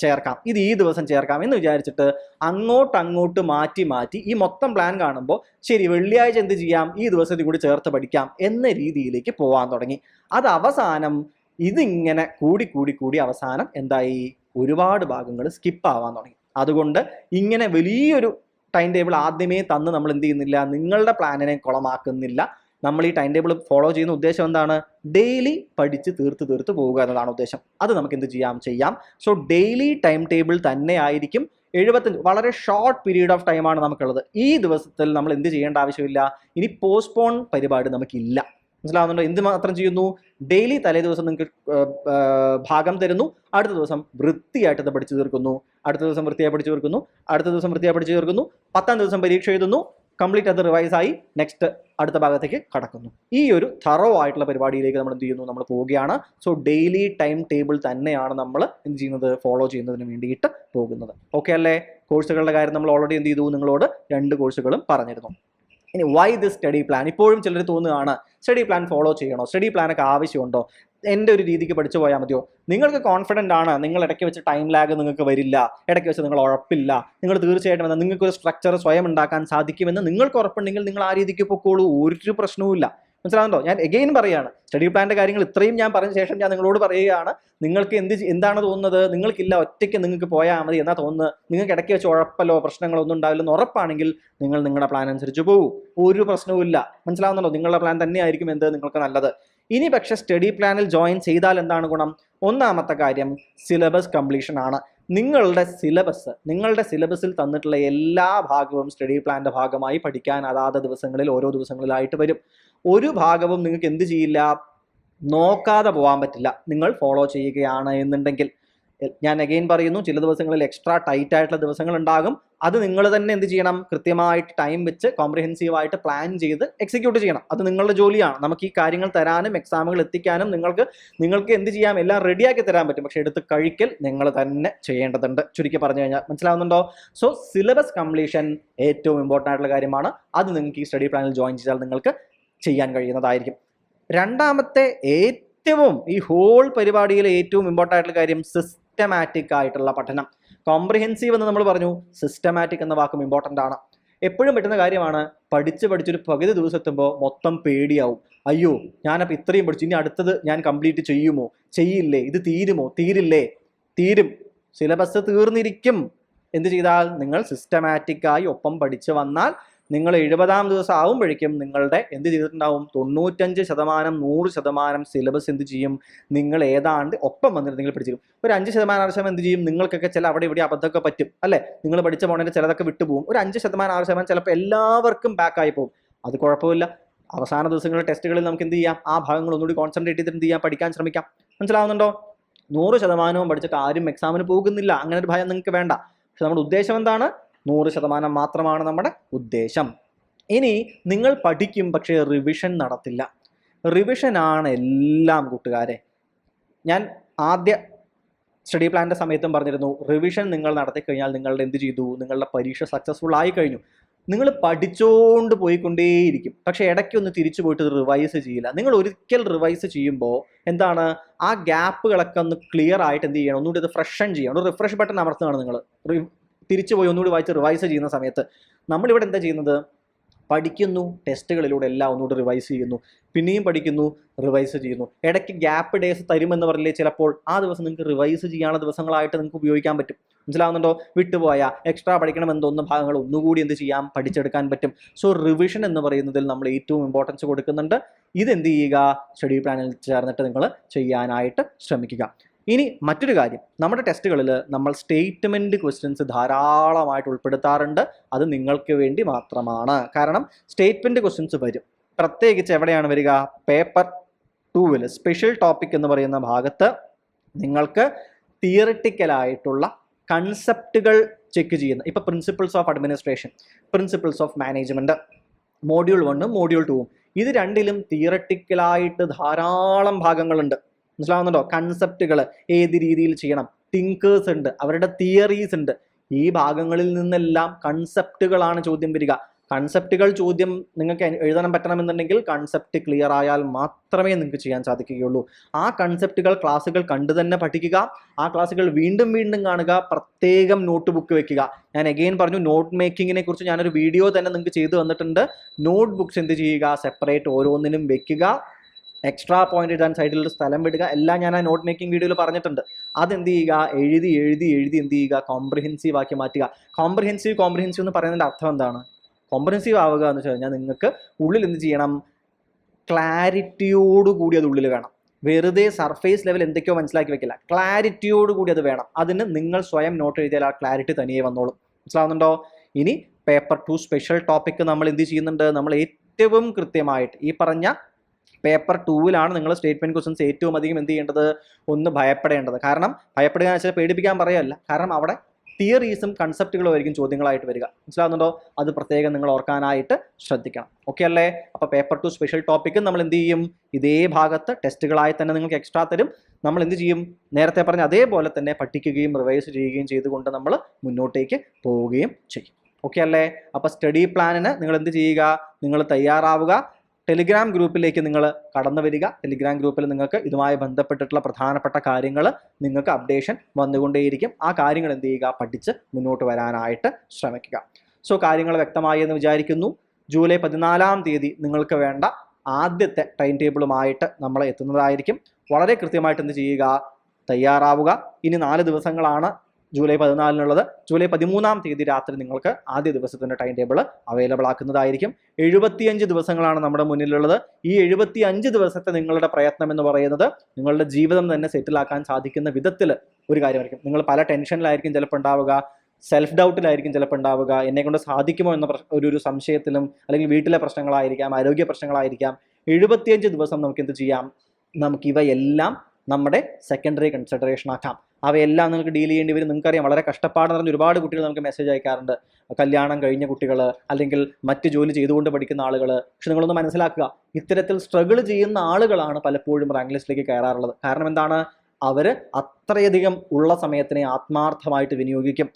ചേർക്കാം, ഇത് ഈ ദിവസം ചേർക്കാം എന്ന് വിചാരിച്ചിട്ട് അങ്ങോട്ട് മാറ്റി ഈ മൊത്തം പ്ലാൻ കാണുമ്പോൾ ശരി വെള്ളിയാഴ്ച എന്ത് ചെയ്യാം, ഈ ദിവസത്തിൽ കൂടി ചേർത്ത് പഠിക്കാം എന്ന രീതിയിലേക്ക് പോകാൻ തുടങ്ങി. അത് അവസാനം ഇതിങ്ങനെ കൂടി അവസാനം എന്തായി, ഒരുപാട് ഭാഗങ്ങൾ സ്കിപ്പ് ആവാൻ തുടങ്ങി. അതുകൊണ്ട് ഇങ്ങനെ വലിയൊരു ടൈം ടേബിൾ ആദ്യമേ തന്ന് നമ്മൾ എന്ത് ചെയ്യുന്നില്ല, നിങ്ങളുടെ പ്ലാനിനെ കുളമാക്കുന്നില്ല. നമ്മൾ ഈ ടൈം ടേബിൾ ഫോളോ ചെയ്യുന്ന ഉദ്ദേശം എന്താണ്, ഡെയിലി പഠിച്ച് തീർത്ത് പോവുക എന്നതാണ് ഉദ്ദേശം. അത് നമുക്ക് എന്ത് ചെയ്യാം. സോ ഡെയിലി ടൈം ടേബിൾ തന്നെ ആയിരിക്കും. 75 വളരെ ഷോർട്ട് പീരീഡ് ഓഫ് ടൈമാണ് നമുക്കുള്ളത്. ഈ ദിവസത്തിൽ നമ്മൾ എന്ത് ചെയ്യേണ്ട ആവശ്യമില്ല, ഇനി പോസ്റ്റ്പോൺ പരിപാടി നമുക്കില്ല. മനസ്സിലാവുന്നുണ്ടോ? എന്ത് മാത്രം ചെയ്യുന്നു, ഡെയിലി തലേ ദിവസം നിങ്ങൾക്ക് ഭാഗം തരുന്നു, അടുത്ത ദിവസം വൃത്തിയായിട്ട് അത് പഠിച്ചു തീർക്കുന്നു, അടുത്ത ദിവസം വൃത്തിയായി പഠിച്ചു തീർക്കുന്നു, അടുത്ത ദിവസം വൃത്തിയായി പഠിച്ചു തീർക്കുന്നു, 10ാം ദിവസം പരീക്ഷ എഴുതുന്നു, കംപ്ലീറ്റ് അത് റിവൈസ് ആയി നെക്സ്റ്റ് അടുത്ത ഭാഗത്തേക്ക് കടക്കുന്നു. ഈ ഒരു തറോ ആയിട്ടുള്ള പരിപാടിയിലേക്ക് നമ്മൾ എന്ത് ചെയ്യുന്നു, നമ്മൾ പോവുകയാണ്. സോ ഡെയിലി ടൈം ടേബിൾ തന്നെയാണ് നമ്മൾ എന്ത് ചെയ്യുന്നത്, ഫോളോ ചെയ്യുന്നതിന് വേണ്ടിയിട്ട് പോകുന്നത്. ഓക്കെ അല്ലേ? കോഴ്സുകളുടെ കാര്യം നമ്മൾ ഓൾറെഡി എന്ത് ചെയ്തു, നിങ്ങളോട് 2 കോഴ്സുകളും പറഞ്ഞിരുന്നു. ഇനി വൈ ദിസ് സ്റ്റഡി പ്ലാൻ? ഇപ്പോഴും ചിലർ തോന്നുകയാണ് സ്റ്റഡി പ്ലാൻ ഫോളോ ചെയ്യണോ, സ്റ്റഡി പ്ലാനൊക്കെ ആവശ്യമുണ്ടോ, എൻ്റെ ഒരു രീതിക്ക് പഠിച്ചു പോയാൽ മതിയോ? നിങ്ങൾക്ക് കോൺഫിഡൻ്റ് ആണ്, നിങ്ങൾ ഇടയ്ക്ക് വെച്ച് ടൈം ലാഗ് നിങ്ങൾക്ക് വരില്ല, ഇടയ്ക്ക് വെച്ച് നിങ്ങൾ ഉറപ്പില്ല, നിങ്ങൾ തീർച്ചയായിട്ടും നിങ്ങൾക്കൊരു സ്ട്രക്ചർ സ്വയം ഉണ്ടാക്കാൻ സാധിക്കുമെന്ന് നിങ്ങൾക്ക് ഉറപ്പുണ്ടെങ്കിൽ നിങ്ങൾ ആ രീതിക്ക് പൊക്കോളൂ, ഒരു പ്രശ്നവുമില്ല. മനസ്സിലാവുന്നുണ്ടോ? ഞാൻ എഗെയിൻ പറയുകയാണ്, സ്റ്റഡി പ്ലാൻ്റെ കാര്യങ്ങൾ ഇത്രയും ഞാൻ പറഞ്ഞ ശേഷം ഞാൻ നിങ്ങളോട് പറയുകയാണ്, നിങ്ങൾക്ക് എന്താണ് തോന്നുന്നത്, നിങ്ങൾക്കില്ല ഒറ്റയ്ക്ക് നിങ്ങൾക്ക് പോയാൽ മതി എന്നാ തോന്നുന്നത്, നിങ്ങൾക്ക് ഇടയ്ക്ക് വെച്ച് ഉഴപ്പലോ പ്രശ്നങ്ങളോ ഒന്നും ഉണ്ടാവില്ലെന്ന് ഉറപ്പാണെങ്കിൽ നിങ്ങൾ നിങ്ങളുടെ പ്ലാൻ അനുസരിച്ച് പോകും, ഒരു പ്രശ്നവുമില്ല. മനസ്സിലാവുന്നുണ്ടോ? നിങ്ങളുടെ പ്ലാൻ തന്നെയായിരിക്കും നിങ്ങൾക്ക് നല്ലത്. ഇനി പക്ഷെ സ്റ്റഡി പ്ലാനിൽ ജോയിൻ ചെയ്താൽ എന്താണ് ഗുണം? ഒന്നാമത്തെ കാര്യം സിലബസ് കംപ്ലീഷൻ ആണ്. നിങ്ങളുടെ സിലബസിൽ തന്നിട്ടുള്ള എല്ലാ ഭാഗവും സ്റ്റഡി പ്ലാന്റെ ഭാഗമായി പഠിക്കാൻ അതാത് ദിവസങ്ങളിൽ ഓരോ ദിവസങ്ങളിലായിട്ട് വരും. ഒരു ഭാഗവും നിങ്ങൾക്ക് എന്ത് ചെയ്യില്ല, നോക്കാതെ പോകാൻ പറ്റില്ല നിങ്ങൾ ഫോളോ ചെയ്യുകയാണ് എന്നുണ്ടെങ്കിൽ. ഞാൻ അഗെയിൻ പറയുന്നു, ചില ദിവസങ്ങളിൽ എക്സ്ട്രാ ടൈറ്റ് ആയിട്ടുള്ള ദിവസങ്ങൾ ഉണ്ടാകും. അത് നിങ്ങൾ തന്നെ എന്ത് ചെയ്യണം, കൃത്യമായിട്ട് ടൈം വെച്ച് കോംപ്രിഹെൻസീവായിട്ട് പ്ലാൻ ചെയ്ത് എക്സിക്യൂട്ട് ചെയ്യണം. അത് നിങ്ങളുടെ ജോലിയാണ്. നമുക്ക് ഈ കാര്യങ്ങൾ തരാനും എക്സാമുകൾ എത്തിക്കാനും നിങ്ങൾക്ക് എന്ത് ചെയ്യാം, എല്ലാം റെഡിയാക്കി തരാൻ പറ്റും. പക്ഷെ എടുത്ത് കഴിക്കൽ നിങ്ങൾ തന്നെ ചെയ്യേണ്ടതുണ്ട്. ചുരുക്കി പറഞ്ഞു കഴിഞ്ഞാൽ മനസ്സിലാവുന്നുണ്ടോ? സോ സിലബസ് കംപ്ലീഷൻ ഏറ്റവും ഇമ്പോർട്ടൻ്റ് ആയിട്ടുള്ള കാര്യമാണ്. അത് നിങ്ങൾക്ക് ഈ സ്റ്റഡി പ്ലാനിൽ ജോയിൻ ചെയ്താൽ നിങ്ങൾക്ക് ചെയ്യാൻ കഴിയുന്നതായിരിക്കും. രണ്ടാമത്തെ ഈ ഹോൾ പരിപാടിയിലെ ഏറ്റവും ഇമ്പോർട്ടൻ്റ് ആയിട്ടുള്ള കാര്യം സിസ്റ്റമാറ്റിക് ആയിട്ടുള്ള പഠനം. കോംപ്രിഹെൻസീവ് എന്ന് നമ്മൾ പറഞ്ഞു, സിസ്റ്റമാറ്റിക് എന്ന വാക്കും ഇമ്പോർട്ടൻ്റ് ആണ്. എപ്പോഴും പറ്റുന്ന കാര്യമാണ്, പഠിച്ചൊരു പകുതി ദിവസം എത്തുമ്പോൾ മൊത്തം പേടിയാവും. അയ്യോ, ഞാനപ്പോൾ ഇത്രയും പഠിച്ചു, ഇനി അടുത്തത് ഞാൻ കംപ്ലീറ്റ് ചെയ്യുമോ, ചെയ്യില്ലേ, ഇത് തീരുമോ, തീരും, സിലബസ് തീർന്നിരിക്കും. എന്ത് ചെയ്താൽ, നിങ്ങൾ സിസ്റ്റമാറ്റിക്കായി ഒപ്പം പഠിച്ചു വന്നാൽ നിങ്ങൾ 70-ാം ദിവസം ആവുമ്പോഴേക്കും നിങ്ങളുടെ എന്ത് ചെയ്തിട്ടുണ്ടാവും, 95%, 100% സിലബസ് എന്ത് ചെയ്യും, നിങ്ങൾ ഏതാണ്ട് ഒപ്പം വന്നിട്ട് നിങ്ങൾ പഠിച്ചിരിക്കും. ഒരു 5% 6% എന്ത് ചെയ്യും, നിങ്ങൾക്കൊക്കെ ചില അവിടെ ഇവിടെ അബദ്ധമൊക്കെ പറ്റും അല്ലേ, നിങ്ങൾ പഠിച്ച പോണേൻ്റെ ചിലതൊക്കെ വിട്ടുപോകും. ഒരു 5% 6% ചിലപ്പോൾ എല്ലാവർക്കും ബാക്കായി പോകും. അത് കുഴപ്പമില്ല. അവസാന ദിവസങ്ങളിലെ ടെസ്റ്റുകളിൽ നമുക്ക് എന്ത് ചെയ്യാം, ആ ഭാഗങ്ങൾ ഒന്നുകൂടി കോൺസെൻട്രേറ്റ് ചെയ്തിട്ട് എന്ത് ചെയ്യാം, പഠിക്കാൻ ശ്രമിക്കാം. മനസ്സിലാവുന്നുണ്ടോ? 100% പഠിച്ചിട്ട് ആരും എക്സാമിന് പോകുന്നില്ല, അങ്ങനെ ഒരു ഭയം നിങ്ങൾക്ക് വേണ്ട. പക്ഷെ നമ്മുടെ ഉദ്ദേശം എന്താണ്, 100% മാത്രമാണ് നമ്മുടെ ഉദ്ദേശം. ഇനി നിങ്ങൾ പഠിക്കും, പക്ഷേ റിവിഷൻ നടത്തില്ല. റിവിഷനാണ് എല്ലാം കൂട്ടുകാരെ. ഞാൻ ആദ്യ സ്റ്റഡി പ്ലാനിൻ്റെ സമയത്തും പറഞ്ഞിരുന്നു, റിവിഷൻ നിങ്ങൾ നടത്തി കഴിഞ്ഞാൽ നിങ്ങളുടെ എന്ത് ചെയ്തു, നിങ്ങളുടെ പരീക്ഷ സക്സസ്ഫുൾ ആയി കഴിഞ്ഞു. നിങ്ങൾ പഠിച്ചുകൊണ്ട് പോയിക്കൊണ്ടേയിരിക്കും, പക്ഷേ ഇടയ്ക്കൊന്ന് തിരിച്ചു പോയിട്ട് റിവൈസ് ചെയ്യില്ല. നിങ്ങൾ ഒരിക്കൽ റിവൈസ് ചെയ്യുമ്പോൾ എന്താണ്, ആ ഗ്യാപ്പുകളൊക്കെ ഒന്ന് ക്ലിയർ ആയിട്ട് എന്ത് ചെയ്യണം, ഒന്നുകൂടി അത് ഫ്രഷൻ ചെയ്യണം. ഒരു റിഫ്രഷ് ബട്ടൺ അമർത്തുകയാണ് നിങ്ങൾ. തിരിച്ചു പോയി ഒന്നുകൂടി വായിച്ച് റിവൈസ് ചെയ്യുന്ന സമയത്ത് നമ്മളിവിടെ എന്താ ചെയ്യുന്നത്, പഠിക്കുന്നു, ടെസ്റ്റുകളിലൂടെ എല്ലാം ഒന്നുകൂടി റിവൈസ് ചെയ്യുന്നു, പിന്നെയും പഠിക്കുന്നു, റിവൈസ് ചെയ്യുന്നു. ഇടയ്ക്ക് ഗ്യാപ്പ് ഡേയ്സ് തരുമെന്ന് പറഞ്ഞില്ലേ, ചിലപ്പോൾ ആ ദിവസം നിങ്ങൾക്ക് റിവൈസ് ചെയ്യാനുള്ള ദിവസങ്ങളായിട്ട് നിങ്ങൾക്ക് ഉപയോഗിക്കാൻ പറ്റും. മനസ്സിലാവുന്നുണ്ടോ? വിട്ടുപോയ എക്സ്ട്രാ പഠിക്കണമെന്ന് തോന്നുന്ന ഭാഗങ്ങൾ ഒന്നുകൂടി എന്ത് ചെയ്യാം, പഠിച്ചെടുക്കാൻ പറ്റും. സോ റിവിഷൻ എന്ന് പറയുന്നതിൽ നമ്മൾ ഏറ്റവും ഇമ്പോർട്ടൻസ് കൊടുക്കുന്നുണ്ട്. ഇതെന്ത് ചെയ്യുക, സ്റ്റഡി പ്ലാനിൽ ചേർന്നിട്ട് നിങ്ങൾ ചെയ്യാനായിട്ട് ശ്രമിക്കുക. ഇനി മറ്റൊരു കാര്യം, നമ്മുടെ ടെസ്റ്റുകളിൽ നമ്മൾ സ്റ്റേറ്റ്മെൻറ്റ് ക്വസ്റ്റ്യൻസ് ധാരാളമായിട്ട് ഉൾപ്പെടുത്താറുണ്ട്. അത് നിങ്ങൾക്ക് വേണ്ടി മാത്രമാണ്. കാരണം സ്റ്റേറ്റ്മെൻറ്റ് ക്വസ്റ്റ്യൻസ് വരും. പ്രത്യേകിച്ച് എവിടെയാണ് വരിക, പേപ്പർ 2-ൽ സ്പെഷ്യൽ ടോപ്പിക് എന്ന് പറയുന്ന ഭാഗത്ത് നിങ്ങൾക്ക് തിയറിറ്റിക്കലായിട്ടുള്ള കൺസെപ്റ്റുകൾ ചെക്ക് ചെയ്യുന്ന, ഇപ്പോൾ principles of administration, principles of management, module 1ഉം മോഡ്യൂൾ 2ഉം, ഇത് രണ്ടിലും തിയറിറ്റിക്കലായിട്ട് ധാരാളം ഭാഗങ്ങളുണ്ട്. മനസ്സിലാവുന്നുണ്ടോ? കൺസെപ്റ്റുകൾ ഏത് രീതിയിൽ ചെയ്യണം, തിങ്കേഴ്സ് ഉണ്ട്, അവരുടെ തിയറീസ് ഉണ്ട്. ഈ ഭാഗങ്ങളിൽ നിന്നെല്ലാം കൺസെപ്റ്റുകളാണ് ചോദ്യം വരിക. കൺസെപ്റ്റുകൾ ചോദ്യം നിങ്ങൾക്ക് എഴുതാൻ പറ്റണമെന്നുണ്ടെങ്കിൽ കൺസെപ്റ്റ് ക്ലിയർ ആയാൽ മാത്രമേ നിങ്ങൾക്ക് ചെയ്യാൻ സാധിക്കുകയുള്ളൂ. ആ കൺസെപ്റ്റുകൾ ക്ലാസ്സുകൾ കണ്ടു തന്നെ പഠിക്കുക, ആ ക്ലാസ്സുകൾ വീണ്ടും വീണ്ടും കാണുക, പ്രത്യേകം നോട്ട് ബുക്ക് വെക്കുക. ഞാൻ അഗെയിൻ പറഞ്ഞു, നോട്ട് മേക്കിങ്ങിനെ കുറിച്ച് ഞാനൊരു വീഡിയോ തന്നെ നിങ്ങൾക്ക് ചെയ്തു തന്നിട്ടുണ്ട്. നോട്ട് ബുക്സ് എന്ത് ചെയ്യുക, സെപ്പറേറ്റ് ഓരോന്നിനും വെക്കുക, എക്സ്ട്രാ പോയിന്റ് എഴുതാൻ സൈഡിൽ സ്ഥലം വിടുക, എല്ലാം ഞാൻ ആ നോട്ട് മേക്കിംഗ് വീഡിയോയിൽ പറഞ്ഞിട്ടുണ്ട്. അതെന്ത് ചെയ്യുക, എഴുതി എന്ത് ചെയ്യുക, കോംപ്രിഹെൻസീവ് ആക്കി മാറ്റുക. കോംപ്രിഹെൻസീവ് എന്ന് പറയുന്നതിൻ്റെ അർത്ഥം എന്താണ്? കോംപ്രിഹെൻസീവ് ആവുക എന്ന് വെച്ച് കഴിഞ്ഞാൽ നിങ്ങൾക്ക് ഉള്ളിൽ എന്ത് ചെയ്യണം, ക്ലാരിറ്റിയോടുകൂടി അത് ഉള്ളിൽ വേണം. വെറുതെ സർഫേസ് ലെവൽ എന്തൊക്കെയോ മനസ്സിലാക്കി വെക്കില്ല, ക്ലാരിറ്റിയോടുകൂടി അത് വേണം. അതിന് നിങ്ങൾ സ്വയം നോട്ട് എഴുതിയാൽ ആ ക്ലാരിറ്റി തനിയെ വന്നോളും. മനസ്സിലാവുന്നുണ്ടോ? ഇനി പേപ്പർ 2 സ്പെഷ്യൽ ടോപ്പിക്ക് നമ്മൾ എന്ത് ചെയ്യുന്നുണ്ട്, നമ്മൾ ഏറ്റവും കൃത്യമായിട്ട് ഈ പറഞ്ഞ പേപ്പർ 2-ലാണ് നിങ്ങൾ സ്റ്റേറ്റ്മെൻറ്റ് ക്വസ്റ്റ്യൻസ് ഏറ്റവും അധികം എന്ത് ചെയ്യേണ്ടത്, ഒന്ന് ഭയപ്പെടേണ്ടത്. കാരണം ഭയപ്പെടുക എന്ന് വെച്ചാൽ പേടിപ്പിക്കാൻ പറയല്ല, കാരണം അവിടെ തിയറീസും കൺസെപ്റ്റുകളും ആയിരിക്കും ചോദ്യങ്ങളായിട്ട് വരിക. മനസ്സിലാവുന്നുണ്ടോ? അത് പ്രത്യേകം നിങ്ങൾ ഓർക്കാനായിട്ട് ശ്രദ്ധിക്കണം. ഓക്കെ അല്ലേ? അപ്പോൾ പേപ്പർ 2 സ്പെഷ്യൽ ടോപ്പിക്ക് നമ്മൾ എന്ത് ചെയ്യും, ഇതേ ഭാഗത്ത് ടെസ്റ്റുകളായി തന്നെ നിങ്ങൾക്ക് എക്സ്ട്രാ തരും. നമ്മൾ എന്ത് ചെയ്യും, നേരത്തെ പറഞ്ഞ അതേപോലെ തന്നെ പഠിക്കുകയും റിവൈസ് ചെയ്യുകയും ചെയ്തുകൊണ്ട് നമ്മൾ മുന്നോട്ടേക്ക് പോവുകയും ചെയ്യും. ഓക്കെ അല്ലേ? അപ്പോൾ സ്റ്റഡി പ്ലാനിന് നിങ്ങൾ എന്ത് ചെയ്യുക, നിങ്ങൾ തയ്യാറാവുക. ടെലിഗ്രാം ഗ്രൂപ്പിലേക്ക് നിങ്ങൾ കടന്നു വരിക. ടെലിഗ്രാം ഗ്രൂപ്പിൽ നിങ്ങൾക്ക് ഇതുമായി ബന്ധപ്പെട്ടിട്ടുള്ള പ്രധാനപ്പെട്ട കാര്യങ്ങൾ നിങ്ങൾക്ക് അപ്ഡേഷൻ വന്നുകൊണ്ടേയിരിക്കും. ആ കാര്യങ്ങൾ എന്ത് ചെയ്യുക, പഠിച്ച് മുന്നോട്ട് വരാനായിട്ട് ശ്രമിക്കുക. സോ കാര്യങ്ങൾ വ്യക്തമായി എന്ന് വിചാരിക്കുന്നു. ജൂലൈ 14-ാം തീയതി നിങ്ങൾക്ക് വേണ്ട ആദ്യത്തെ ടൈം ടേബിളുമായിട്ട് നമ്മൾ എത്തുന്നതായിരിക്കും. വളരെ കൃത്യമായിട്ട് എന്ത് ചെയ്യുക, തയ്യാറാവുക. ഇനി 4 ദിവസങ്ങളാണ് ജൂലൈ 14-നുള്ളത്. ജൂലൈ 13-ാം തീയതി രാത്രി നിങ്ങൾക്ക് ആദ്യ ദിവസത്തിൻ്റെ ടൈം ടേബിൾ അവൈലബിൾ ആക്കുന്നതായിരിക്കും. 75 ദിവസങ്ങളാണ് നമ്മുടെ മുന്നിലുള്ളത്. ഈ 75 ദിവസത്തെ നിങ്ങളുടെ പ്രയത്നം എന്ന് പറയുന്നത് നിങ്ങളുടെ ജീവിതം തന്നെ സെറ്റിലാക്കാൻ സാധിക്കുന്ന വിധത്തിൽ ഒരു കാര്യമായിരിക്കും. നിങ്ങൾ പല ടെൻഷനിലായിരിക്കും ചിലപ്പോൾ ഉണ്ടാവുക, സെൽഫ് ഡൗട്ടിലായിരിക്കും ചിലപ്പോൾ ഉണ്ടാവുക, എന്നെക്കൊണ്ട് സാധിക്കുമോ എന്ന ഒരു സംശയത്തിലും, അല്ലെങ്കിൽ വീട്ടിലെ പ്രശ്നങ്ങളായിരിക്കാം, ആരോഗ്യ പ്രശ്നങ്ങളായിരിക്കാം. 75 ദിവസം നമുക്ക് എന്ത് ചെയ്യാം, നമുക്കിവയെല്ലാം നമ്മുടെ സെക്കൻഡറി കൺസിഡറേഷൻ ആക്കാം. അവയെല്ലാം നിങ്ങൾക്ക് ഡീൽ ചെയ്യേണ്ടി വരും. നിങ്ങൾക്കറിയാം, വളരെ കഷ്ടപ്പാട് നിറഞ്ഞ ഒരുപാട് കുട്ടികൾ നമുക്ക് മെസ്സേജ് അയക്കാറുണ്ട്, കല്യാണം കഴിഞ്ഞ കുട്ടികൾ, അല്ലെങ്കിൽ മറ്റ് ജോലി ചെയ്തുകൊണ്ട് പഠിക്കുന്ന ആളുകൾ. പക്ഷെ നിങ്ങളൊന്ന് മനസ്സിലാക്കുക, ഇത്തരത്തിൽ സ്ട്രഗിൾ ചെയ്യുന്ന ആളുകളാണ് പലപ്പോഴും റാങ്ക് ലിസ്റ്റിലേക്ക് കയറാറുള്ളത്. കാരണം എന്താണ്? അവർ അത്രയധികം ഉള്ള സമയത്തിനെ ആത്മാർത്ഥമായിട്ട് വിനിയോഗിക്കും.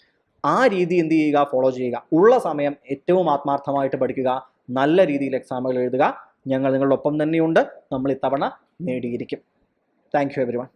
ആ രീതി എന്ത് ചെയ്യുക? ഫോളോ ചെയ്യുക. ഉള്ള സമയം ഏറ്റവും ആത്മാർത്ഥമായിട്ട് പഠിക്കുക, നല്ല രീതിയിൽ എക്സാമുകൾ എഴുതുക. ഞങ്ങൾ നിങ്ങളുടെ ഒപ്പം തന്നെയുണ്ട്. നമ്മൾ ഇത്തവണ നേടിയിരിക്കും. Thank you everyone.